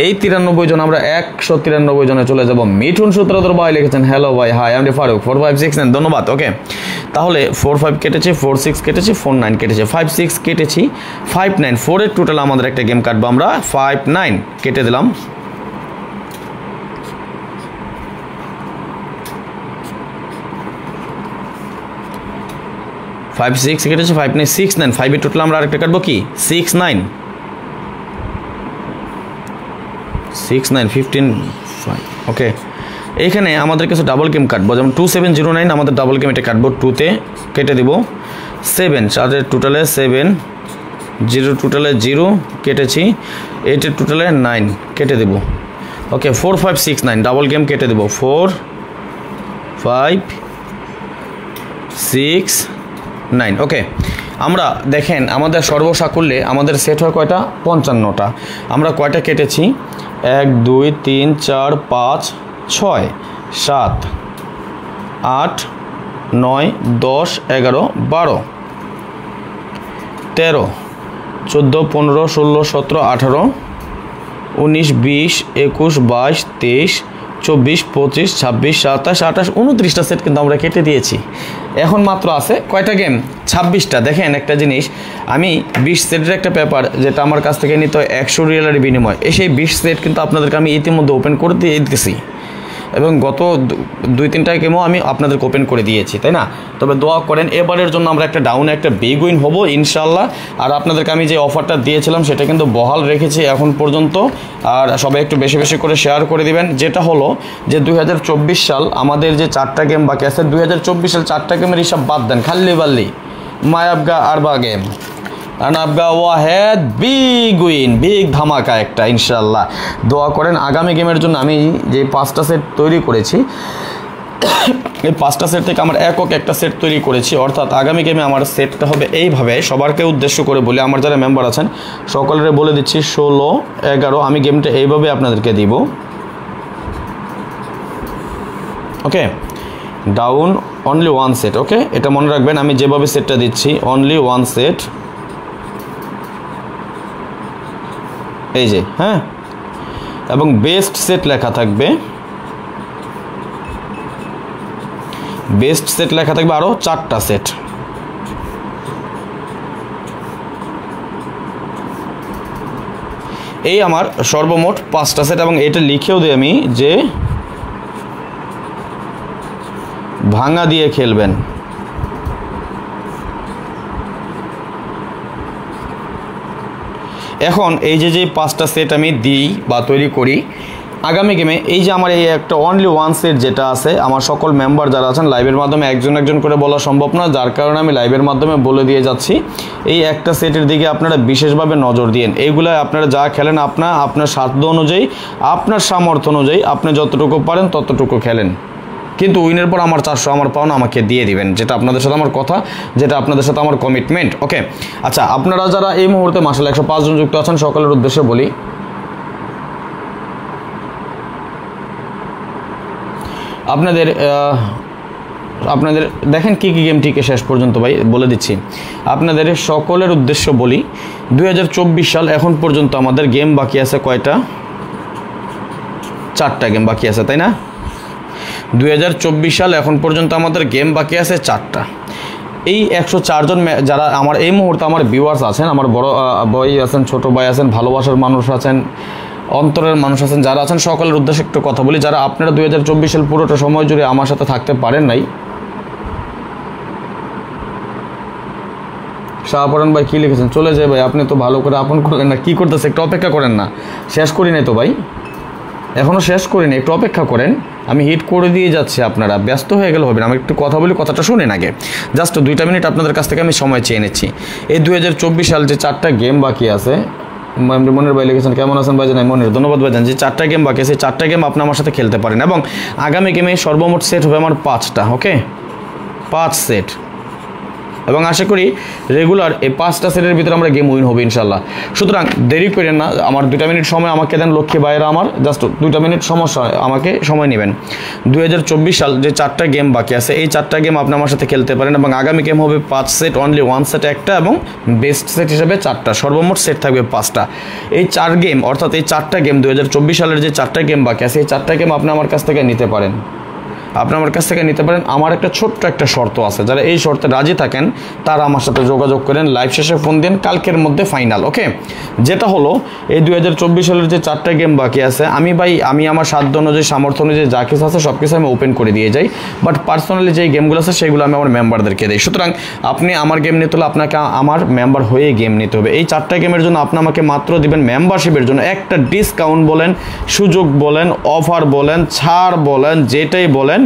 এই 93 জন আমরা 193 জনে চলে যাব। মিঠুন সূত্রধর ভাই লিখেছেন, হ্যালো ভাই, হাই আমি ফারুক। 4, 5, 6, 9 ধন্যবাদ। ওকে, তাহলে 4, 5 কেটেছি, 4, 6 কেটেছি, 4, 9 কেটেছি, 5, 6 কেটেছি, 5, 9 4-এর টোটাল আমাদের একটা গেম কাটবো আমরা 5, 9 কেটে দিলাম। ফাইভ সিক্স কেটেছে, 5, 9 6, 9 5-এর টোটাল আমরা আরেকটা কাটবো কি 6, 9 6, 9 15, 5। ওকে, এইখানে আমাদের কিছু ডাবল গেম কাটবো, যেমন 2, 7, 0, 9 আমাদের ডাবল গেম এটা কাটবো। 2-তে কেটে দিব 7, 4-এর টোটালে 7, 0 টোটালে 0 কেটেছি, 8-এর টোটালে 9 কেটে দেব। ওকে, 4, 5, 6, 9 ডাবল গেম কেটে দেব। 4, 5, 6, 9। ওকে, আমরা দেখেন আমাদের সর্বসাকুল্যে আমাদের সেট হয় কয়টা? 55টা। আমরা কয়টা কেটেছি? 1, 2, 3, 4, 5, 6, 7, 8, 9, 10, 11, 12, 13, 14, 15, 16, 17, 18, 19, 20, 21, 22, 23, 24, 25, 26, 27, 28, 29টা সেট কিন্তু আমরা কেটে দিয়েছি। এখন মাত্র আছে কয়টা গেম? 26টা। দেখেন একটা জিনিস, আমি 20 সেটের একটা পেপার যেটা আমার কাছ থেকে নিতে হয় 100 রিয়ালের বিনিময়, সেই 20 সেট কিন্তু আপনাদেরকে আমি ইতিমধ্যে ওপেন করে দিয়ে দিতেছি এবং গত 2-3টা গেমও আমি আপনাদেরকে ওপেন করে দিয়েছি, তাই না? তবে দোয়া করেন এবারের জন্য আমরা একটা ডাউনে একটা বিগ উইন হবো ইনশাল্লাহ। আর আপনাদেরকে আমি যে অফারটা দিয়েছিলাম সেটা কিন্তু বহাল রেখেছি এখন পর্যন্ত। আর সবাই একটু বেশি বেশি করে শেয়ার করে দিবেন। যেটা হলো যে 2024 সাল আমাদের যে 4টা গেম বাকি আছে, 2024 সাল 4টা গেমের হিসাব বাদ দেন, খাল্লি বাল্লি মায়াবগা আরবা গেম আনাবগা ওয়াহেদ বিগ উইন, বিগ ধামাকা একটা ইনশাল্লাহ। দোয়া করেন আগামী গেমের জন্য। আমি যে 5টা সেট তৈরি করেছি, এই 5টা সেট থেকে আমার একক একটা সেট তৈরি করেছি, অর্থাৎ আগামী গেমে আমার সেটটা হবে এইভাবে। সবারকে উদ্দেশ্য করে বলি, আমার যারা মেম্বার আছেন সকলের বলে দিচ্ছি 16, 11 আমি গেমটা এইভাবে আপনাদেরকে দিব। ওকে, ডাউন অনলি 1 সেট। ওকে, এটা মনে রাখবেন, আমি যেভাবে সেটটা দিচ্ছি অনলি 1 সেট, এই যে, হ্যাঁ, এবং বেস্ট সেট লেখা থাকবে, বেস্ট সেট লেখা থাকবে আরও 4টা সেট। এই আমার সর্বমোট 5টা সেট এবং এটা লিখেও দিই আমি যে ভাঙা দিয়ে খেলবেন। এখন এই যে 5টা সেট আমি দিই বা তৈরি করি আগামী গেমে, এই যে আমার এই একটা অনলি 1 সেট যেটা আছে, আমার সকল মেম্বার যারা আছেন লাইভের মাধ্যমে একজন একজন করে বলা সম্ভব না, যার কারণে আমি লাইভের মাধ্যমে বলে দিয়ে যাচ্ছি। এই একটা সেটের দিকে আপনারা বিশেষভাবে নজর দিন। এইগুলো আপনারা যা খেলেন আপনার সাধ্য অনুযায়ী, আপনার সামর্থ্য অনুযায়ী আপনি যতটুকু পারেন ততটুকু খেলেন, কিন্তু উইনের পর আমার 400 আমার পাওনা আমাকে দিয়ে দিবেন, যেটা আপনাদের সাথে আমার কথা, যেটা আপনাদের সাথে আমার কমিটমেন্ট। ওকে, আচ্ছা, আপনারা যারা এই মুহূর্তে মাশাআল্লাহ 105 জন যুক্ত আছেন সকলের উদ্দেশ্যে বলি, আপনাদের দেখেন কী কী গেম টিকে শেষ পর্যন্ত ভাই বলে দিচ্ছি। আপনাদের সকলের উদ্দেশ্য বলি, 2024 সাল এখন পর্যন্ত আমাদের গেম বাকি আছে কয়টা? 4টা গেম বাকি আছে, তাই না? 2024 সাল এখন পর্যন্ত আমাদের গেম বাকি আছে 4টা। এই 104 জন যারা আমার এই মুহূর্তে আমার ভিউয়ার্স আছেন, আমার বড় ভাই আছেন, ছোট ভাই আছেন, ভালোবাসার মানুষ আছেন, অন্তরের মানুষ আছেন, যারা আছেন সকলের উদ্দেশ্যে একটু কথা বলি। যারা আপনারা 2024 সাল পুরোটা সময় জুড়ে আমার সাথে থাকতে পারেন নাই, শাহপরান ভাই কী লিখেছেন? চলে যায় ভাই, আপনি তো ভালো করে আপন করলেন না, কী করতেছে? একটু অপেক্ষা করেন না, শেষ করি নাই তো ভাই, এখনও শেষ করিনি, একটু অপেক্ষা করেন, আমি হিট করে দিয়ে যাচ্ছি। আপনারা ব্যস্ত হয়ে গেলে হবে না, আমি একটু কথা বলি, কথাটা শুনেন আগে, জাস্ট 2 মিনিট আপনাদের কাছ থেকে আমি সময় চেয়ে নিচ্ছি। এই 2024 সাল যে 4টা গেম বাকি আছে, মনের ভাই লিখেছেন কেমন আছেন ভাই? জানাই মনের, ধন্যবাদ ভাই। জান যে 4টা গেম বাকি আছে, 4টা গেম আপনি আমার সাথে খেলতে পারেন এবং আগামী গেমে সর্বমোট সেট হবে আমার 5টা, ওকে, 5 সেট, এবং আশা করি রেগুলার এই 5টা সেটের ভিতরে আমরা গেম উইন হবে ইনশাল্লাহ। সুতরাং দেরি করেন না, আমার 2 মিনিট সময় আমাকে দেন লক্ষ্মী ভাইয়েরা, আমার জাস্ট 2 মিনিট সমস্যা, আমাকে সময় নেবেন। 2024 সাল যে 4টা গেম বাকি আছে, এই 4টা গেম আপনি আমার সাথে খেলতে পারেন এবং আগামী গেম হবে 5 সেট, অনলি 1 সেট একটা এবং বেস্ট সেট হিসেবে 4টা, সর্বমোট সেট থাকবে 5টা। এই 4 গেম অর্থাৎ এই 4টা গেম 2024 সালের যে 4টা গেম বাকি আছে, এই 4টা গেম আপনি আমার কাছ থেকে নিতে পারেন, আপনি আমার কাছ থেকে নিতে পারেন। আমার একটা ছোট্ট একটা শর্ত আছে, যারা এই শর্তে রাজি থাকেন তারা আমার সাথে যোগাযোগ করেন, লাইভ শেষে ফোন দেন, কালকের মধ্যে ফাইনাল, ওকে। যেটা হলো এই 2024 সালের যে 4টা গেম বাকি আছে, আমি আমার সাধ্য অনুযায়ী, সামর্থ্য অনুযায়ী যা কিছু আছে সব কিছু আমি ওপেন করে দিয়ে যাই, বাট পার্সোনালি যেই গেমগুলো আছে সেগুলো আমি আমার মেম্বারদেরকে দিই। সুতরাং আপনি আমার গেম নিতে হলে আপনাকে আমার মেম্বার হয়ে গেম নিতে হবে। এই 4টা গেমের জন্য আপনি আমাকে মাত্র দিবেন মেম্বারশিপের জন্য একটা ডিসকাউন্ট বলেন, সুযোগ বলেন, অফার বলেন, ছাড় বলেন, যেটাই বলেন,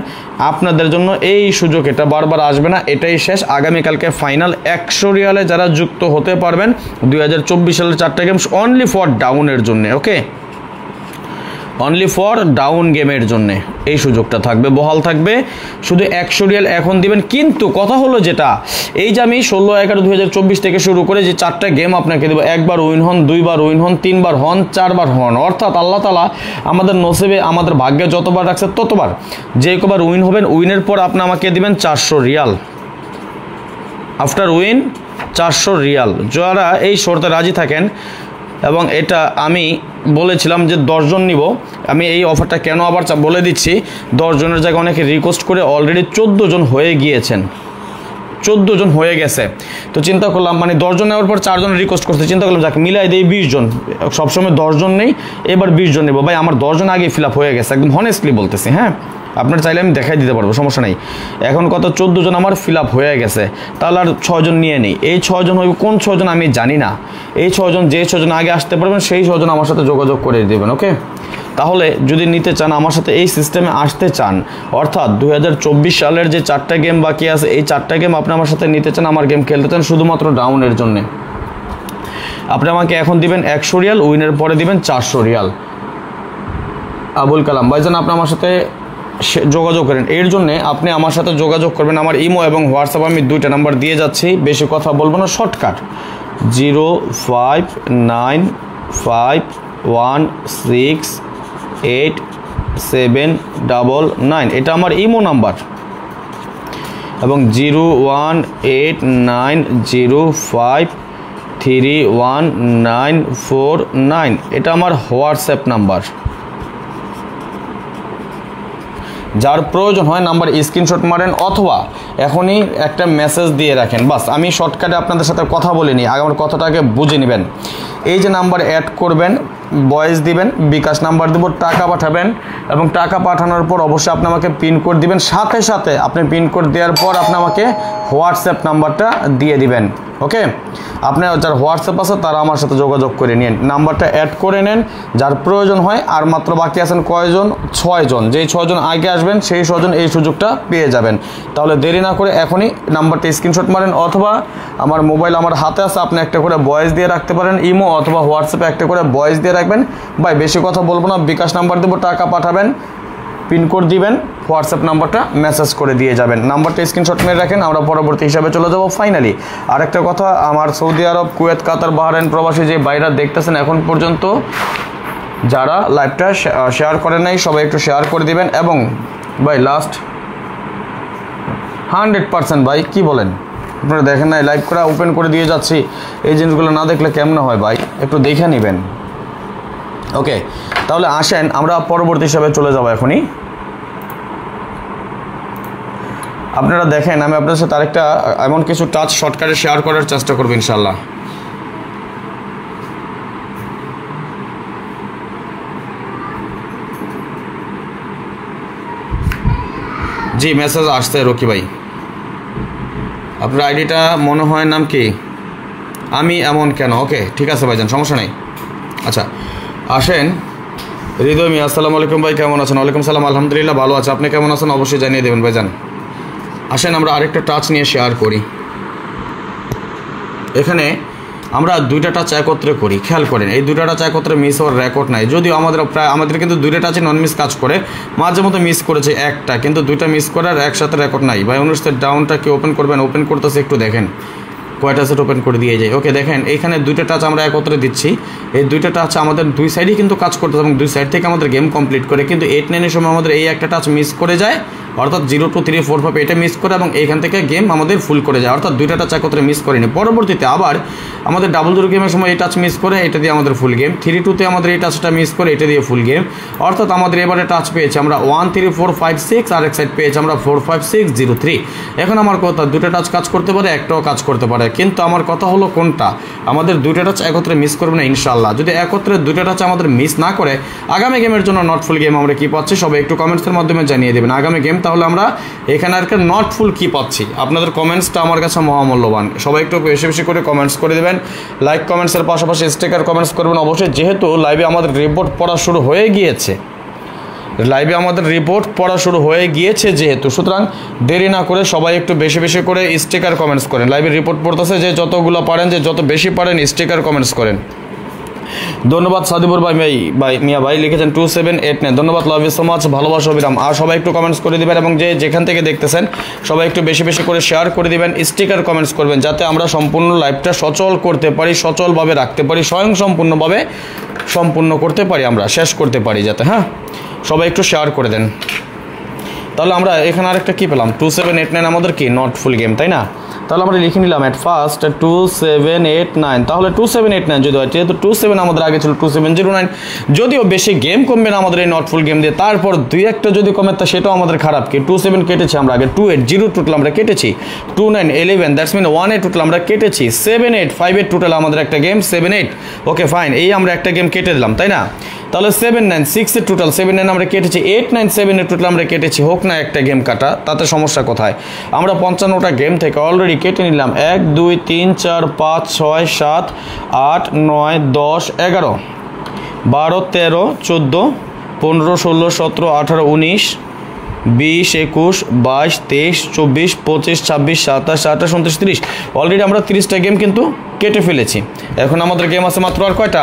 আপনাদের জন্য এই সুযোগ, এটা বারবার আসবে না, এটাই শেষ। আগামীকালকে ফাইনাল 100 রিয়ালে যারা যুক্ত হতে পারবেন 2024 সালের 4টা গেম অনলি ফর ডাউনের জন্য, ওকে, অনলি ফর ডাউন গেমের জন্য এই সুযোগটা থাকবে, বহাল থাকবে। শুধু 100 রিয়াল এখন দিবেন, কিন্তু কথা হলো যেটা, এই যে আমি 16/11/2024 থেকে শুরু করে যে 4টা গেম আপনাকে দেবো, একবার উইন হন, 2বার উইন হন, 3বার হন, 4বার হন, অর্থাৎ আল্লাহ তাআলা আমাদের নসিবে, আমাদের ভাগ্যে যতবার রাখছে ততবার, যে কবার উইন হবেন, উইনের পর আপনি আমাকে দিবেন 400 রিয়াল, আফটার উইন 400 রিয়াল। যারা এই শর্তে রাজি থাকেন, এবং এটা আমি বলেছিলাম যে 10 জন নিব, আমি এই অফারটা কেন আবার বলে দিচ্ছি, 10 জনের জায়গায় অনেকে রিকোয়েস্ট করে অলরেডি 14 জন হয়ে গিয়েছেন, 14 জন হয়ে গেছে। তো চিন্তা করলাম, মানে 10 জন নেওয়ার পর 4 জন রিকোয়েস্ট করতে, চিন্তা করলাম যাক মিলাই দেই 20 জন, সবসময় 10 জন নেই, এবার 20 জন নেব। ভাই আমার 10 জন আগে ফিল আপ হয়ে গেছে, একদম হনেস্টলি বলতেছি, হ্যাঁ, আপনার চাইলে আমি দেখাই দিতে পারবো, সমস্যা নেই। এখন কত 14 জন আমার ফিল আপ হয়ে গেছে, তাহলে আর 6 জন নিয়ে নেই। এই 6 জন হইব, কোন 6 জন আমি জানি না, এই 6 জন, যে 6 জন আগে আসতে পারবেন সেই 6 জন আমার সাথে যোগাযোগ করে দেবেন, ওকে। তাহলে যদি নিতে চান, আমার সাথে এই সিস্টেমে আসতে চান, অর্থাৎ 2024 সালের যে 4টা গেম বাকি আছে, এই 4টা গেম আপনি আমার সাথে নিতে চান, আমার গেম খেলতে চান শুধুমাত্র ডাউনের জন্য, আপনি আমাকে এখন দিবেন 100 রিয়াল, উইনের পরে দিবেন 400 রিয়াল। আবুল কালাম ভাইজান, আপনি আমার সাথে যোগাযোগ করেন, এর জন্য আপনি আমার সাথে যোগাযোগ করবেন। আমার ইমো এবং হোয়াটসঅ্যাপ আমি 2টা নাম্বার দিয়ে যাচ্ছি, বেশি কথা বলবো না, শর্টকাট 0595168799, এটা আমার ইমো নাম্বার, এবং 0189053149, এটা আমার হোয়াটসঅ্যাপ নাম্বার। যার প্রয়োজন হয় নাম্বার স্ক্রিনশট মারেন, অথবা এখনই একটা মেসেজ দিয়ে রাখেন, বাস। আমি শর্টকাটে আপনাদের সাথে কথা বলিনি, আগে আমার কথাটাকে বুঝে নেবেন। এই যে নাম্বার অ্যাড করবেন, ভয়েস দিবেন, বিকাশ নাম্বার দেবো, টাকা পাঠাবেন, এবং টাকা পাঠানোর পর অবশ্যই আপনি আমাকে পিনকোড দিবেন, সাথে সাথে আপনি পিনকোড দেওয়ার পর আপনি আমাকে হোয়াটসঅ্যাপ নাম্বারটা দিয়ে দিবেন, ওকে। আপনি যার হোয়াটসঅ্যাপ আছে তারা আমার সাথে যোগাযোগ করে নিন, নাম্বারটা অ্যাড করে নেন, যার প্রয়োজন হয়। আর মাত্র বাকি আছেন কয়জন? 6 জন। যেই 6 জন আগে আসবেন সেই 6 জন এই সুযোগটা পেয়ে যাবেন। তাহলে দেরি না করে এখনই নাম্বারটা স্ক্রিনশট মারেন, অথবা আমার মোবাইল আমার হাতে আছে, আপনি একটা করে ভয়েস দিয়ে রাখতে পারেন, ইমো অথবা হোয়াটসঅ্যাপে একটা করে ভয়েস দিয়ে রাখবেন। ভাই বেশি কথা বলবো না, বিকাশ নাম্বার দেবো, টাকা পাঠাবেন, পিনকোড দিবেন, হোয়াটসঅ্যাপ নাম্বারটা মেসেজ করে দিয়ে যাবেন। নাম্বারটা স্ক্রিনশট মেরে রাখেন, আমরা পরবর্তী হিসাবে চলে যাব ফাইনালি। আরেকটা কথা, আমার সৌদি আরব, কুয়েত, কাতার, বাহরাইন প্রবাসী যে বাইরা দেখতেছেন, এখন পর্যন্ত যারা লাইভটা শেয়ার করেন নাই সবাই একটু শেয়ার করে দিবেন। এবং ভাই লাস্ট 100% ভাই কি বলেন, আপনারা দেখেন নাই, লাইভ করা ওপেন করে দিয়ে যাচ্ছি, এই জিনিসগুলো না দেখলে কেমন হয় ভাই, একটু দেখে নেবেন, ওকে। তাহলে আসেন আমরা পরবর্তী হিসাবে চলে যাব এখনই। আপনারা দেখেন, আমি আপনাদের সাথে আরেকটা এমন কিছু টাচ শর্টকাটে শেয়ার করার চেষ্টা করব ইনশাল্লাহ। জি মেসেজ আসছে রকি ভাই, আপনার আইডিটা মনে হয় নাম কি আমি এমন কেন। ওকে ঠিক আছে ভাইজান, সমস্যা নেই। আচ্ছা আসেন হৃদয় মিয়া, আসসালামু আলাইকুম ভাই, কেমন আছেন? ওয়ালাইকুম সালাম, আলহামদুলিল্লাহ ভালো আছে, আপনি কেমন আছেন অবশ্যই জানিয়ে দেবেন ভাইজান। আসেন আমরা আরেকটা টাচ নিয়ে শেয়ার করি। এখানে আমরা দুইটা টাচ একত্রে করি, খেয়াল করেন এই দুইটা টাচ একত্রে মিস হওয়ার রেকর্ড নাই, যদিও আমাদের কিন্তু দুইটা টাচে নন মিস কাজ করে, মাঝে মতো মিস করেছে একটা, কিন্তু দুইটা মিস করার একসাথে রেকর্ড নাই। ভাই অনুষ্ঠের ডাউনটা কি ওপেন করবেন? ওপেন করতেছে, একটু দেখেন কয়টা সেট ওপেন করে দিয়ে যায়। ওকে দেখেন এইখানে দুইটা টাচ আমরা একত্রে দিচ্ছি, এই দুইটা টাচ আমাদের দুই সাইডেই কিন্তু কাজ করতে এবং দুই সাইড থেকে আমাদের গেম কমপ্লিট করে, কিন্তু 8-9-এর সময় আমাদের এই একটা টাচ মিস করে যায়, অর্থাৎ 0 2 3 4 5 এটা মিস করে এবং এইখান থেকে গেম আমাদের ফুল করে যায়, অর্থাৎ দুইটা টাচ একত্রে মিস করেনি। পরবর্তীতে আবার আমাদের 0-0 গেমের সময় এই টাচ মিস করে, এটা দিয়ে আমাদের ফুল গেম। 3-2-তে আমাদের এই টাচটা মিস করে, এটা দিয়ে ফুল গেম, অর্থাৎ আমাদের এবারে টাচ পেয়েছি আমরা 1 3 4 5 6, আর এক সাইড পেয়েছি আমরা 4 5 6 0 3। এখন আমার কথা দুইটা টাচ কাজ করতে পারে, একটাও কাজ করতে পারে, কিন্তু আমার কথা হলো কোনটা আমাদের দুইটা টাচ একত্রে মিস করবে না ইনশাআল্লাহ। যদি একত্রে দুইটা টাচ আমাদের মিস না করে, আগামী গেমের জন্য নট ফুল গেম আমরা কি পাচ্ছি সবাই একটু কমেন্টসের মাধ্যমে জানিয়ে দেবেন। আগামী গেম তাহলে আমরা এখানে আর নট ফুল কি পাচ্ছি, আপনাদের কমেন্টসটা আমার কাছে মহামূল্যবান, সবাই একটু বেশি বেশি করে কমেন্টস করে দেবেন, লাইক কমেন্টসের পাশাপাশি স্টিকার কমেন্টস করবেন অবশ্যই। যেহেতু লাইভে আমাদের রিপোর্ট পড়া শুরু হয়ে গিয়েছে, যেহেতু সুতরাং দেরি না করে সবাই একটু বেশি বেশি করে স্টিকার কমেন্টস করেন। লাইভের রিপোর্ট পড়তেছে, যে যতগুলো পারেন, যে যত বেশি পারেন স্টিকার কমেন্টস করেন। ধন্যবাদ সাদিবুর ভাই মিয়া ভাই লিখেছেন 2789, ধন্যবাদ, লাভ ইউ সো মাচ, ভালোবাসা অবিরাম। আর সবাই একটু কমেন্টস করে দিবেন এবং যে যেখান থেকে দেখতেছেন সবাই একটু বেশি বেশি করে শেয়ার করে দিবেন, স্টিকার কমেন্টস করবেন, যাতে আমরা সম্পূর্ণ লাইভটা সচল করতে পারি, সচলভাবে রাখতে পারি, স্বয়ংসম্পূর্ণভাবে সম্পূর্ণ করতে পারি, আমরা শেষ করতে পারি যাতে। হ্যাঁ সবাই একটু শেয়ার করে দেন। তাহলে আমরা এখানে আরেকটা কী পেলাম, 2789 আমাদের কি নট ফুল গেম, তাই না? তাহলে আমরা লিখে নিলাম অ্যাট ফার্স্ট 2789, তাহলে 2789 যদি হয়, যেহেতু 27 আমাদের আগে ছিল 2709, যদিও বেশি গেম কমবে না আমাদের এই নট ফুল গেম দিয়ে, তারপর দুই একটা যদি কমে তা সেটাও আমাদের খারাপ কি। 27 কেটেছি আমরা আগে, 28 টোটাল আমরা কেটেছি, 29 11, দ্যাটস মিন 18 টোটাল আমরা কেটেছি, 7 8 5 8 টোটাল আমাদের একটা গেম, 7 8। ওকে ফাইন, এই আমরা একটা গেম কেটে দিলাম, তাই না? তাহলে 7 9 6 এর টোটাল, 7 9 আমরা কেটেছি, 8 9 7 এর টোটাল আমরা কেটেছি, হোক না একটা গেম কাটা, তাতে সমস্যা কোথায়? আমরা 55টা গেম থেকে অলরেডি কেটে নিলাম 1 2 3 4 5 6 7 8 9 10 11 12 13 14 15 16 17 18 19 20 21 22 23 24 25 26 27 28 29 30, অলরেডি আমরা 30টা গেম কিন্তু কেটে ফেলেছি। এখন আমাদের গেম আছে মাত্র আর কয়টা?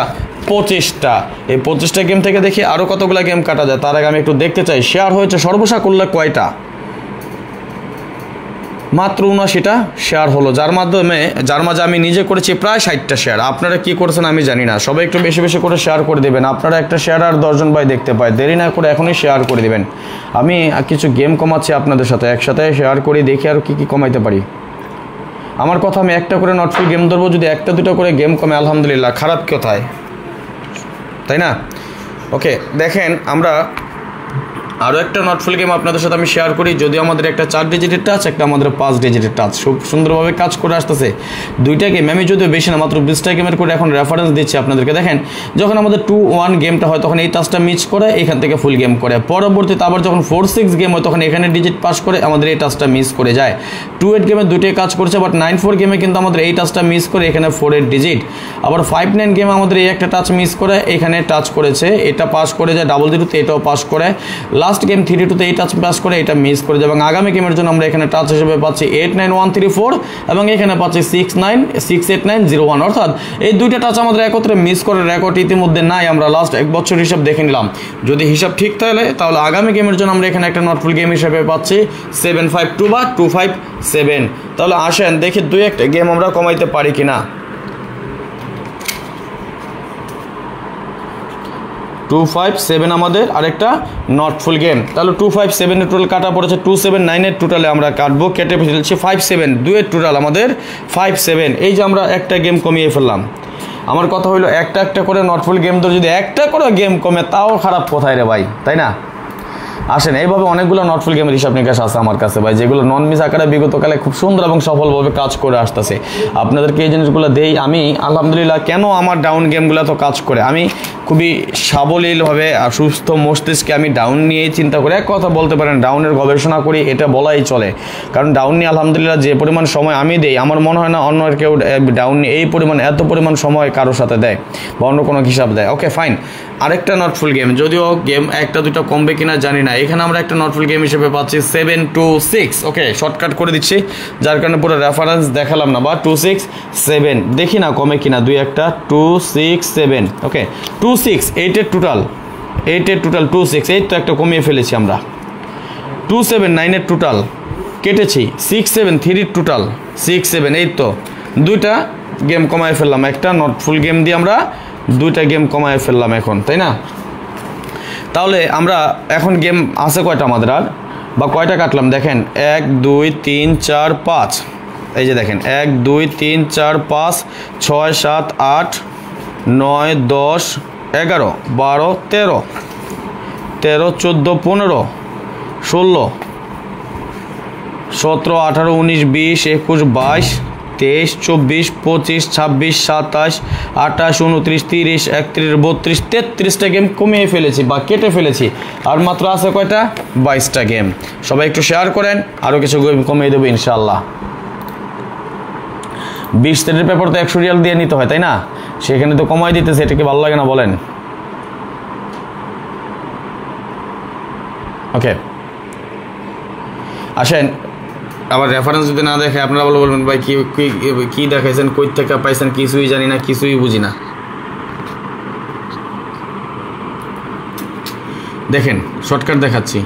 25টা। এই 25টা গেম থেকে দেখি আরও কতগুলো গেম কাটা যায়, তার আগে আমি একটু দেখতে চাই শেয়ার হয়েছে সর্বশা করলে কয়টা। মাত্র 79টা শেয়ার হলো, যার মাঝে আমি নিজে করেছি প্রায় 60টা শেয়ার। আপনারা কি করেছেন আমি জানি না, সবাই একটু বেশি বেশি করে শেয়ার করে দেবেন। আপনারা একটা শেয়ার আর 10 জন ভাই দেখতে পায়, দেরি না করে এখনই শেয়ার করে দেবেন। আমি কিছু গেম কমাচ্ছি আপনাদের সাথে, একসাথে শেয়ার করি, দেখি আর কি কমাইতে পারি। আমার কথা, আমি একটা করে নট ফুল গেম ধরবো, যদি একটা দুটো করে গেম কমে আলহামদুলিল্লাহ, খারাপ কোথায়, তাই না? ওকে দেখেন, আমরা আরও একটা নট ফুল গেম আপনাদের সাথে আমি শেয়ার করি, যদিও আমাদের একটা 4 ডিজিটের টাচ, একটা আমাদের 5 ডিজিটের টাচ, খুব সুন্দরভাবে কাজ করে আসতেছে। দুইটা গেম আমি যদিও বেশি না, মাত্র 20টা গেমের করে এখন রেফারেন্স দিচ্ছি আপনাদেরকে। দেখেন যখন আমাদের 2-1 গেমটা হয় তখন এই টাচটা মিস করে এখান থেকে ফুল গেম করে, পরবর্তীতে আবার যখন 4-6 গেম হয় তখন এখানে ডিজিট পাস করে আমাদের এই টাচটা মিস করে যায়। 2-8 গেমে দুটোই কাজ করছে, বাট 9-4 গেমে কিন্তু আমাদের এই টাচটা মিস করে এখানে 4-8 ডিজিট। আবার 5-9 গেমে আমাদের এই একটা টাচ মিস করে এখানে টাচ করেছে, এটা পাস করে যায় 0-0-তে, এটাও পাস করে। লাস্ট গেম 3-2-তে এই টাচ পাস করে এটা মিস করে যায়, এবং আগামী গেমের জন্য আমরা এখানে টাচ হিসেবে পাচ্ছি 8-9-1-3-4 এবং এখানে পাচ্ছি 6-9-6-8-9-0-1, অর্থাৎ এই দুইটা টাচ আমাদের একত্রে মিস করে রেকর্ড ইতিমধ্যে নাই। আমরা লাস্ট 1 বছর হিসাব দেখে নিলাম, যদি হিসাব ঠিক তাহলে আগামী গেমের জন্য আমরা এখানে একটা নটফুল গেম হিসেবে পাচ্ছি 752 বা 257। তাহলে আসেন দেখি দুই একটা গেম আমরা কমাইতে পারি কিনা। 257 আমাদের আরেকটা নট ফুল গেম, তাহলে 257 এর টোটাল কাটা পড়েছে, 279 এর টোটালে আমরা কাটবো, কেটে ফেলছি 57, দুয়ের টোটাল আমাদের 57। এই যে আমরা একটা গেম কমিয়ে ফেললাম। আমার কথা হইলো একটা একটা করে নট ফুল গেম ধরে যদি একটা করে গেম কমে তাও খারাপ কোথায় রে ভাই, তাই না? আসেন, এইভাবে অনেকগুলো নট ফুল গেমের হিসাব নিকাশ আছে আমার কাছে ভাই, যেগুলো নন মিস আকারে বিগতকালে খুব সুন্দর এবং সফলভাবে কাজ করে আসতেছে। আপনাদেরকে এই জিনিসগুলো দেই আমি আলহামদুলিল্লাহ। কেন আমার ডাউন গেমগুলো তো কাজ করে, আমি খুবই সাবলীলভাবে আর সুস্থ মস্তিষ্কে আমি ডাউন নিয়েই চিন্তা করি, এক কথা বলতে পারেন ডাউনের গবেষণা করি, এটা বলাই চলে। কারণ ডাউন নিয়ে আলহামদুলিল্লাহ যে পরিমাণ সময় আমি দেই, আমার মনে হয় না অন্য কেউ ডাউন নিয়ে এই পরিমাণ এত পরিমাণ সময় কারোর সাথে দেয় বা অন্য কোনো হিসাব দেয়। ওকে ফাইন, আরেকটা নট ফুল গেম, যদিও গেম একটা দুটো কমবে কিনা জানি না, এখানে আমরা একটা নট ফুল গেম হিসেবে পাচ্ছি 726। ওকে, শর্টকাট করে দিচ্ছি, যার কারণে পুরো রেফারেন্স দেখালাম না, বা 267 দেখি না কমে কিনা, 2-1-2-6-7। ওকে 26, 8-এর টোটাল 268 তো একটা কমিয়ে ফেলেছি আমরা। 279-এর টোটাল কেটেছি, 673-এর টোটাল 678 তো দুইটা গেম কমায় ফেললাম, একটা নট ফুল গেম দিয়ে আমরা দুইটা গেম কমায় ফেললাম এখন, তাই না? তাহলে আমরা এখন গেম আছে কয়টা আমাদের আর, বা কয়টা কাটলাম দেখেন, 1 2 3 4 5, এই যে দেখেন 1 2 3 4 5 6 7 8 9 10 11 12 13 14 15 16 17 18 19 20 21 22 23 24 25 26 27 28 29 30 31 32 33টা গেম কমিয়ে ফেলেছি বা কেটে ফেলেছি, আর মাত্র আছে কয়টা, 22টা গেম। সবাই একটু শেয়ার করেন, আরও কিছু গেম কমিয়ে দেবো ইনশাআল্লাহ। 20 সেটের পেপার তো 100 রিয়াল দিয়ে নিতে হয়, তাই না? সেখানে তো কমাই দিতেছে, এটা কি ভালো লাগে না বলেন? ওকে আসেন, আবার রেফারেন্স যদি না দেখে আপনারা বলবেন ভাই কি দেখাইছেন, কই থেকে পাইছেন, কিছুই জানি না, কিছুই বুঝি না। দেখেন শর্টকাট দেখাচ্ছি,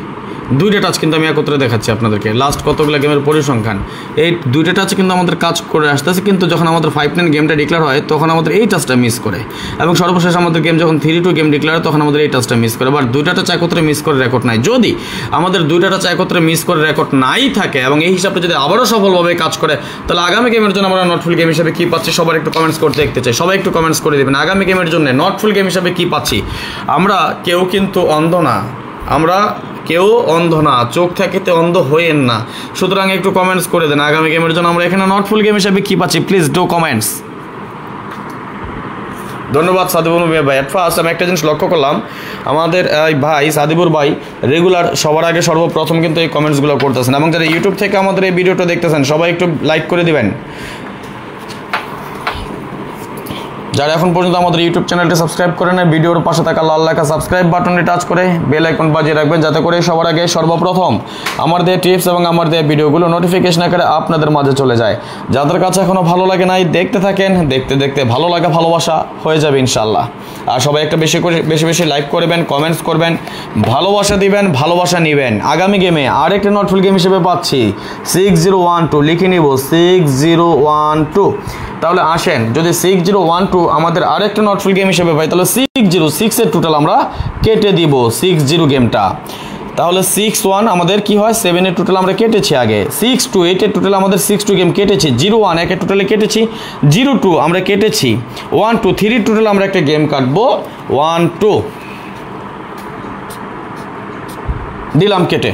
দুইটা টাচ কিন্তু আমি একত্রে দেখাচ্ছি আপনাদেরকে, লাস্ট কতগুলো গেমের পরিসংখ্যান, এই দুইটা টাচ কিন্তু আমাদের কাজ করে আসতেছে, কিন্তু যখন আমাদের 5-9 গেমটা ডিক্লেয়ার হয় তখন আমাদের এই টাচটা মিস করে, এবং সর্বশেষ আমাদের গেম যখন 3-2 গেম ডিক্লেয়ার হয় তখন আমাদের এই টাচটা মিস করে। আবার দুইটা টাচ একত্রে মিস করে রেকর্ড নাই, যদি আমাদের দুইটা টাচ একত্রে মিস করে রেকর্ড নাই থাকে এবং এই হিসাবটা যদি আবারও সফলভাবে কাজ করে, তাহলে আগামী গেমের জন্য আমরা নট ফুল গেম হিসাবে কী পাচ্ছি সবার একটু কমেন্টস করতে দেখতে চাই। সবাই একটু কমেন্টস করে দেবেন আগামী গেমের জন্য নট ফুল গেম হিসাবে কী পাচ্ছি। আমরা কেউ কিন্তু অন্ধ না, আমরা কেউ অন্ধ না, চোখ থাকিতে অন্ধ হইেন না, সুতরাং একটু কমেন্টস করে দেন আগামী গেমের জন্য আমরা এখানে নট ফুল গেম হিসাবে কী পাচ্ছি। Please do comments. ধন্যবাদ সাদিবুর ভাই। এট ফার্স্ট আমি একটা জিনিস লক্ষ্য করলাম, আমাদের ভাই সাদিবুর ভাই রেগুলার সবার আগে সর্বপ্রথম কিন্তু এই কমেন্টসগুলো করতেছেন, এবং যারা ইউটিউব থেকে আমাদের এই ভিডিওটা দেখতেছেন সবাই একটু লাইক করে দিবেন। যারা এখন পর্যন্ত আমাদের ইউটিউব চ্যানেলটি সাবস্ক্রাইব করে নেয়, ভিডিওর পাশে থাকা লাল লেখা সাবস্ক্রাইব বাটনটি টাচ করে বেল আইকন বাজিয়ে রাখবেন, যাতে করে সবার আগে সর্বপ্রথম আমার দেওয়া টিপস এবং আমার দেওয়া ভিডিওগুলো নোটিফিকেশন আকারে আপনাদের মাঝে চলে যায়। যাদের কাছে এখনও ভালো লাগে নাই, দেখতে থাকেন, দেখতে দেখতে ভালো লাগা ভালোবাসা হয়ে যাবে ইনশাল্লাহ। আর সবাই একটা বেশি বেশি লাইক করবেন, কমেন্টস করবেন, ভালোবাসা দিবেন, ভালোবাসা নেবেন। আগামী গেমে আরেকটা নট ফুল গেম হিসেবে পাচ্ছি 6012, লিখে নিব 6012। তাহলে আসেন, যদি 6012 আমাদের আরেকটা নট ফুল গেম হিসেবে পাই, তাহলে 606-এর টোটাল আমরা কেটে দিব 60 গেমটা। তাহলে 61 আমাদের কি হয়, 7-এর টোটাল আমরা কেটেছি আগে, 628-এর টোটাল আমাদের 62 গেম কেটেছি, 01 একের টোটালে কেটেছি, 02 আমরা কেটেছি, 12 3 টোটাল আমরা একটা গেম কাটবো, 12 দিলাম কেটে।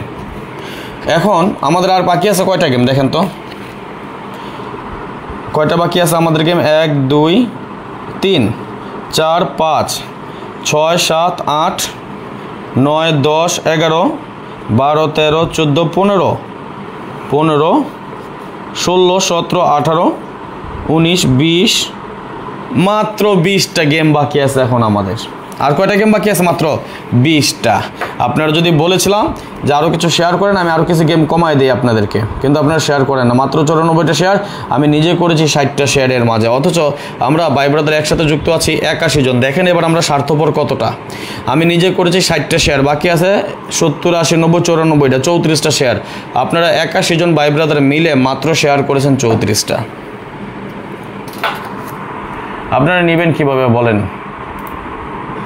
এখন আমাদের আর বাকি আছে কয়টা গেম দেখেন তো, কয়টা বাকি আছে আমাদের গেম, 1 2 3 4 5 6 7 8 9 10 11 12 13 14 15 16 17 18 19 20, মাত্র 20টা গেম বাকি আছে এখন আমাদের। আর কয়টা গেম বাকি আছে, মাত্র 20টা। আপনারা যদি বলেছিলাম যে আরও কিছু শেয়ার করেন, আমি আরও কিছু গেম কমাই দিই আপনাদেরকে, কিন্তু আপনারা শেয়ার করেন না। মাত্র 94টা শেয়ার, আমি নিজে করেছি 60টা শেয়ারের মাঝে, অথচ আমরা ভাই ব্রাদার একসাথে যুক্ত আছি 81 জন। দেখেন এবার আমরা স্বার্থপর কতটা। আমি নিজে করেছি 60টা শেয়ার, বাকি আছে 70 80 90 94টা, 34টা শেয়ার। আপনারা 81 জন ভাই ব্রাদার মিলে মাত্র শেয়ার করেছেন 34টা। আপনারা নেবেন কিভাবে বলেন?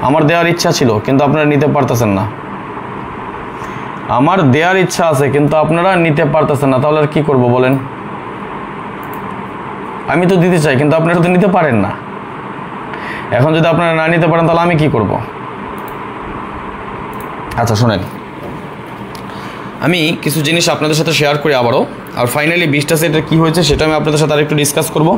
আমার দেওয়ার ইচ্ছা ছিল কিন্তু আপনারা নিতে পারতেছেন না। আমার দেওয়ার ইচ্ছা আছে কিন্তু আপনারা নিতে পারতেছেন না, তাহলে আর কি করব বলেন? আমি তো দিতে চাই কিন্তু আপনারা তো নিতে পারেন না। এখন যদি আপনারা না নিতে পারেন তাহলে আমি কি করব? আচ্ছা শুনেন, আমি কিছু জিনিস আপনাদের সাথে শেয়ার করি আবারও। আর ফাইনালি 20টা সেটের কী হয়েছে সেটা আমি আপনাদের সাথে আরেকটু ডিসকাস করব।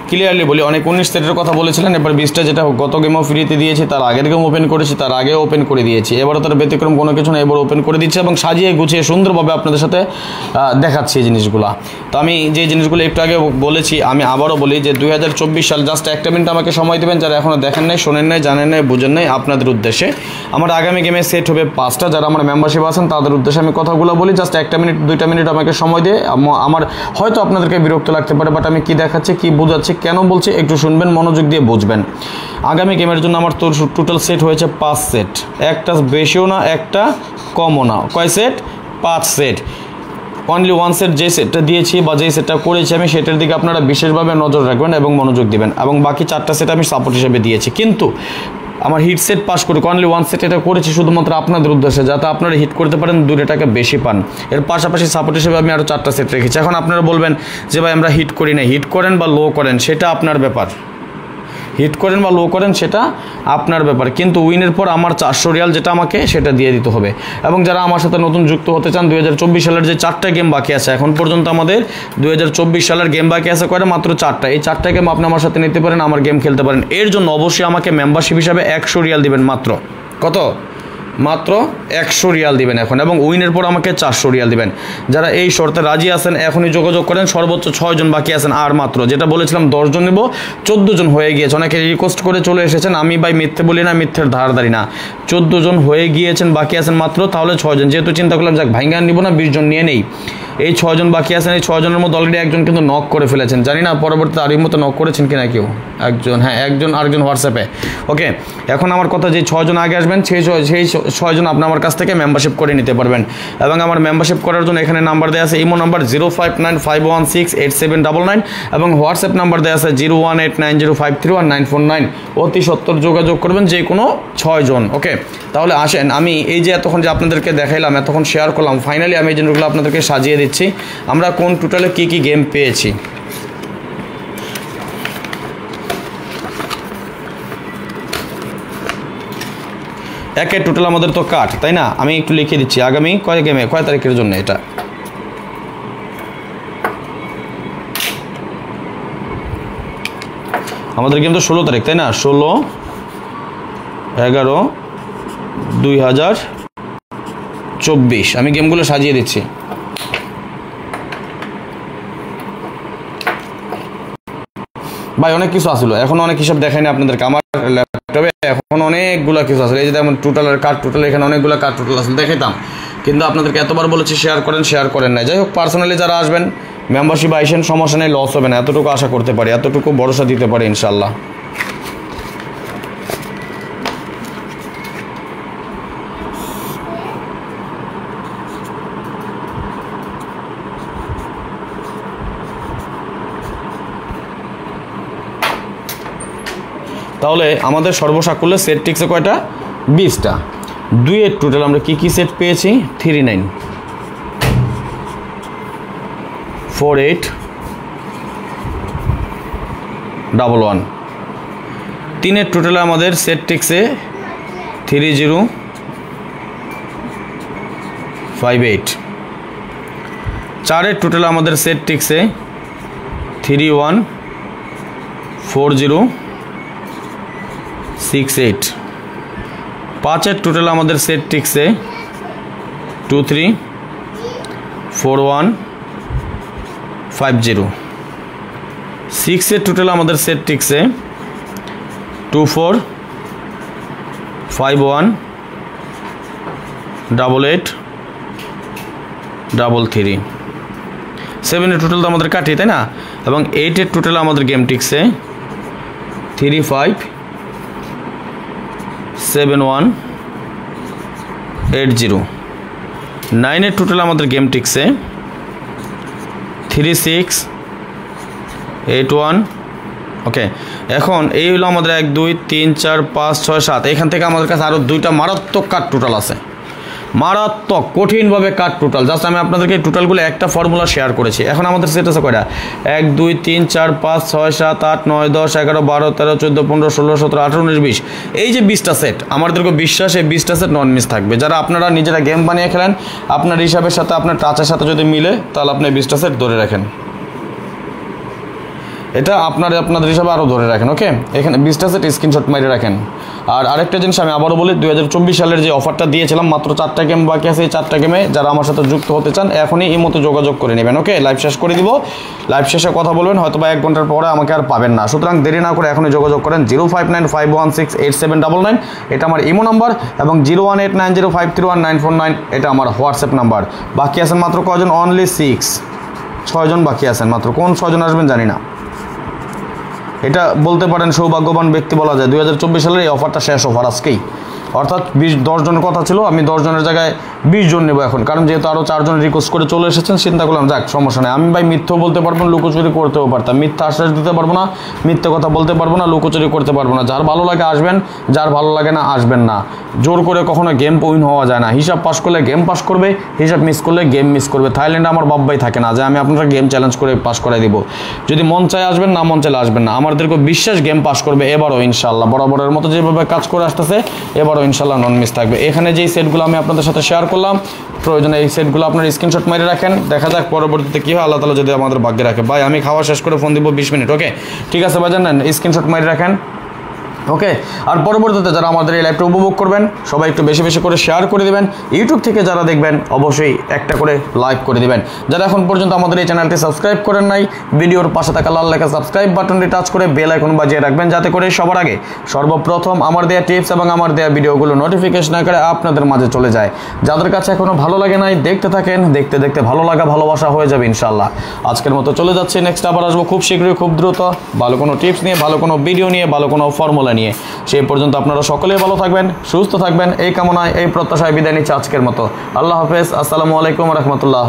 ক্লিয়ারলি বলি, অনেক 19 সেটের কথা বলেছিলেন, এবার 20টা যেটা গত গেমও ফ্রিতে দিয়েছি, তার আগের গেম ওপেন করেছি, তার আগেও ওপেন করে দিয়েছি। এবারও তার ব্যতিক্রম কোনো কিছু না, এবার ওপেন করে দিচ্ছি এবং সাজিয়ে গুছিয়ে সুন্দরভাবে আপনাদের সাথে দেখাচ্ছি এই জিনিসগুলো। তো আমি যে জিনিসগুলো একটু আগে বলেছি আমি আবারও বলি যে 2024 সাল, জাস্ট একটা মিনিট আমাকে সময় দেবেন। যারা এখনও দেখেন নাই, শোনেন নাই, জানেন নাই, বুঝেন নাই, আপনাদের উদ্দেশ্যে আমার আগামী গেমে সেট হবে 5টা। যারা আমার মেম্বারশিপ আছেন তাদের উদ্দেশ্যে আমি কথাগুলো বলি, জাস্ট একটা মিনিট 2টা মিনিট আমাকে সময় দিয়ে। আমার হয়তো আপনাদেরকে বিরক্ত লাগতে পারে, বাট আমি কী দেখাচ্ছি, কী বোঝাচ্ছি, কেন বলছি একটু শুনবেন, মনোযোগ দিয়ে বুঝবেন। আগামী গেমের জন্য আমার তো টোটাল সেট হয়েছে 5 সেট, একটা বেশিও না একটা কমও না। কয় সেট? 5 সেট। অনলি 1 সেট যে সেটটা দিয়েছি বা যেই সেটটা করেছি আমি, সেটার দিকে আপনারা বিশেষভাবে নজর রাখবেন এবং মনোযোগ দিবেন, এবং বাকি 4টা সেট আমি সাপোর্ট হিসেবে দিয়েছি। কিন্তু আমার হিট সেট পাস করে অনলি 1 সেট এটা করেছি শুধুমাত্র আপনাদের উদ্দেশ্যে, যাতে আপনারা হিট করতে পারেন, 2 টাকা বেশি পান। এর পাশাপাশি সাপোর্ট হিসেবে আমি আরও 4টা সেট রেখেছি। এখন আপনারা বলবেন যে ভাই আমরা হিট করি না, হিট করেন বা লো করেন সেটা আপনার ব্যাপার, হিট করেন বা লো করেন সেটা আপনার ব্যাপার, কিন্তু উইনের পর আমার 400 রিয়াল যেটা আমাকে সেটা দিয়ে দিতে হবে। এবং যারা আমার সাথে নতুন যুক্ত হতে চান, 2024 সালের যে 4টা গেম বাকি আছে এখন পর্যন্ত, আমাদের 2024 সালের গেম বাকি আছে কয়টা? মাত্র 4টা। এই 4টা গেম আপনি আমার সাথে নিতে পারেন, আমার গেম খেলতে পারেন। এর জন্য অবশ্যই আমাকে মেম্বারশিপ হিসাবে 100 রিয়াল দিবেন। মাত্র কত? মাত্র 100 রিয়াল দিবেন এখন, এবং উইনের পর আমাকে 400 রিয়াল দিবেন। যারা এই শর্তে রাজি আছেন এখনই যোগাযোগ করেন। সর্বোচ্চ 6 জন বাকি আছেন, আর মাত্র যেটা বলেছিলাম 10 জন নেব, 14 জন হয়ে গিয়েছে। অনেকে রিকোয়েস্ট করে চলে এসেছেন, আমি ভাই মিথ্যে বলি না, মিথ্যের ধারধারি না। 14 জন হয়ে গিয়েছেন, বাকি আছেন মাত্র তাহলে 6 জন। যেহেতু চিন্তা করলাম যাক ভাইঙ্গা নিব না, 20 জন নিয়ে নেই। এই 6 জন বাকি আছেন, এই 6 জনের মধ্যে অলরেডি একজন কিন্তু নক করে ফেলেছেন, জানি না পরবর্তীতে আর মতো নক করেছেন কিনা কেউ। একজন, হ্যাঁ একজন, আরেকজন হোয়াটসঅ্যাপে। ওকে, এখন আমার কথা, যে 6 জন আগে আসবেন সেই 6 জন আপনি আমার কাছ থেকে মেম্বারশিপ করে নিতে পারবেন। এবং আমার মেম্বারশিপ করার জন্য এখানে নাম্বার দেওয়া আছে, ইমো নাম্বার 0595168799, এবং হোয়াটসঅ্যাপ নাম্বার দেওয়া আছে 018905314949। অতি সত্বর যোগাযোগ করবেন, যে কোনো 6 জন। ওকে, তাহলে আসেন, আমি এই যে এতক্ষণ যে আপনাদেরকে দেখাইলাম, এতক্ষণ শেয়ার করলাম, ফাইনালি আমি এই জিনিসগুলো আপনাদেরকে সাজিয়ে দিচ্ছি। আমরা কোন টোটালে কী কী গেম পেয়েছি। একের টোটাল আমাদের তো কাট, তাই না? আমি একটু লিখে দিচ্ছি আগামী কয় গেমে কয় তারিখের জন্য। এটা আমাদের গেম তো 16 তারিখ, তাই না? 16/11/2024 আমি গেমগুলো সাজিয়ে দিচ্ছি। ভাই অনেক কিছু আসলো, এখন অনেক হিসাব দেখায়নি আপনাদেরকে। আমার ল্যাপটপে এখন অনেকগুলো কিছু আসলে, এই যে যেমন টোটালের কার্ড টোটাল, এখানে অনেকগুলো কার্ড টোটাল আসলে দেখাইতাম, কিন্তু আপনাদেরকে এতবার বলেছি শেয়ার করেন না। যাই হোক, পার্সোনালি যারা আসবেন মেম্বারশিপ আইসেন, সমস্যা নেই, লস হবে না, এতটুকু আশা করতে পারি, এতটুকু ভরসা দিতে পারি ইনশাল্লাহ। তাহলে আমাদের সর্বসাকুল্যে সেট টিকছে কয়টা? 20টা। 2-এর টোটাল আমরা কি কি সেট পেয়েছি? 39, 48, 11। 3-এর টোটালে আমাদের সেট টিকছে 30, 58। 4-এর টোটালে আমাদের সেট টিকছে 31, 40, 68। 5-এর টোটাল আমাদের সেট টিকছে 23, 41, 50। 6-এর টোটাল আমাদের সেট টিকছে 24, 51, 88, 33। 7-এর টোটাল তো আমাদের কাটি, তাই না? এবং 8-এর টোটাল আমাদের গেম টিকছে 35, 71, 80। 9-এর টোটাল আমাদের গেম টিকছে 36, 81। ওকে, এখন এই হলো আমাদের 1 2 3 4 5 6 7। এখান থেকে আমাদের কাছে আরও 2টা মারাত্মক কার্ড টোটাল আছে। মারাত্মক কঠিনভাবে কাট টোটাল। জাস্ট আমি আপনাদেরকে টোটালগুলো একটা ফর্মুলা শেয়ার করেছি। এখন আমাদের সেট আছে কয়টা? 1 2 3 4 5 6 7 8 9 10 11 12 13 14 15 16 17 18 19 20। এই যে 20টা সেট, আমাদেরকে বিশ্বাস এই 20টা সেট নন মিস থাকবে। যারা আপনারা নিজেরা গেম বানিয়ে খেলেন, আপনার হিসাবের সাথে আপনার টাচের সাথে যদি মিলে, তাহলে আপনি 20টা সেট ধরে রাখেন। এটা আপনাদের হিসাবে আরও ধরে রাখেন। ওকে, এখানে 20টা সেট স্ক্রিনশট মেরে রাখেন। আর আরেকটা জিনিস আমি আবারও বলি, 2024 সালের যে অফারটা দিয়েছিলাম, মাত্র 4টা গেম বাকি আছে। এই 4টা গেমে যারা আমার সাথে যুক্ত হতে চান, এখনই এই মতো যোগাযোগ করে নেবেন। ওকে, লাইভ শেষ করে দিব। লাইভ শেষে কথা বলবেন, হয়তো বা 1 ঘন্টার পরে আমাকে আর পাবেন না। সুতরাং দেরি না করে এখনই যোগাযোগ করেন। 0595168799 এটা আমার ইমো নাম্বার, এবং 018905319949 এটা আমার হোয়াটসঅ্যাপ নাম্বার। বাকি আছেন মাত্র কয়জন? অনলি 6 জন বাকি আছেন মাত্র। কোন 6 জন আসবেন জানি না। এটা বলতে পারেন সৌভাগ্যবান ব্যক্তি বলা যায়। 2024 সালের এই অফারটা শেষ অফার আজকেই, অর্থাৎ 10 জনের কথা ছিল, আমি 10 জনের জায়গায় 20 জন নেব এখন। কারণ যেহেতু আরও 4 জন রিকোয়েস্ট করে চলে এসেছেন, চিন্তা করলাম যাক সমস্যা নেই। আমি ভাই মিথ্যেও বলতে পারবো না, লুকোচুরি করতেও পারতাম। মিথ্যা আশ্বাস দিতে পারবো না, মিথ্যে কথা বলতে পারবো না, লুকোচুরি করতে পারবো না। যার ভালো লাগে আসবেন, যার ভালো লাগে না আসবেন না। জোর করে কখনো গেম উইন হওয়া যায় না। হিসাব পাস করলে গেম পাস করবে, হিসাব মিস করলে গেম মিস করবে। থাইল্যান্ডে আমার বাব্বাই থাকে না যে আমি আপনারা গেম চ্যালেঞ্জ করে পাস করাই দিব। যদি মন চায় আসবেন, না মন চাইলে আসবেন না। আমাদেরকে বিশ্বাস গেম পাস করবে এবারও ইনশাল্লাহ। বরাবরের মতো যেভাবে কাজ করে আসতেছে, এবারও ইনশাল্লাহ নন মিস থাকবে। এখানে যেই সেটগুলো আমি আপনাদের সাথে শেয়ার করলাম, প্রয়োজনে এই সেটগুলো আপনার স্ক্রিনশট মেরে রাখেন। দেখা যাক পরবর্তীতে কী হয়, আল্লাহ তাআলা যদি আমাদের ভাগ্যে রাখে। ভাই আমি খাওয়া শেষ করে ফোন দিব 20 মিনিট। ওকে, ঠিক আছে ভাই, জানেন স্ক্রিনশট মেরে রাখেন। ওকে, আর পরবর্তীতে যারা আমাদের এই লাইভটা উপভোগ করবেন, সবাই একটু বেশি বেশি করে শেয়ার করে দেবেন। ইউটিউব থেকে যারা দেখবেন, অবশ্যই একটা করে লাইক করে দিবেন। যারা এখন পর্যন্ত আমাদের এই চ্যানেলটি সাবস্ক্রাইব করেন নাই, ভিডিওর পাশে থাকা লাল লেখা সাবস্ক্রাইব বাটনটি টাচ করে বেল আইকন বাজিয়ে রাখবেন, যাতে করে সবার আগে সর্বপ্রথম আমার দেয়া টিপস এবং আমার দেয়া ভিডিওগুলো নোটিফিকেশন আকারে আপনাদের মাঝে চলে যায়। যাদের কাছে এখনো ভালো লাগে নাই, দেখতে থাকেন, দেখতে দেখতে ভালো লাগা ভালোবাসা হয়ে যাবে ইনশাল্লাহ। আজকের মতো চলে যাচ্ছে, নেক্সট আবার আসবো খুব শীঘ্রই, খুব দ্রুত, ভালো কোনো টিপস নিয়ে, ভালো কোনো ভিডিও নিয়ে, ভালো কোনো ফর্মুলা নিয়ে। সেই পর্যন্ত আপনারা সকলেই ভালো থাকবেন, সুস্থ থাকবেন, এই কামনায়, এই প্রত্যাশায় বিদায় নিচ্ছি আজকের মতো। আল্লাহ হাফেজ, আসসালামু আলাইকুম রহমতুল্লাহ।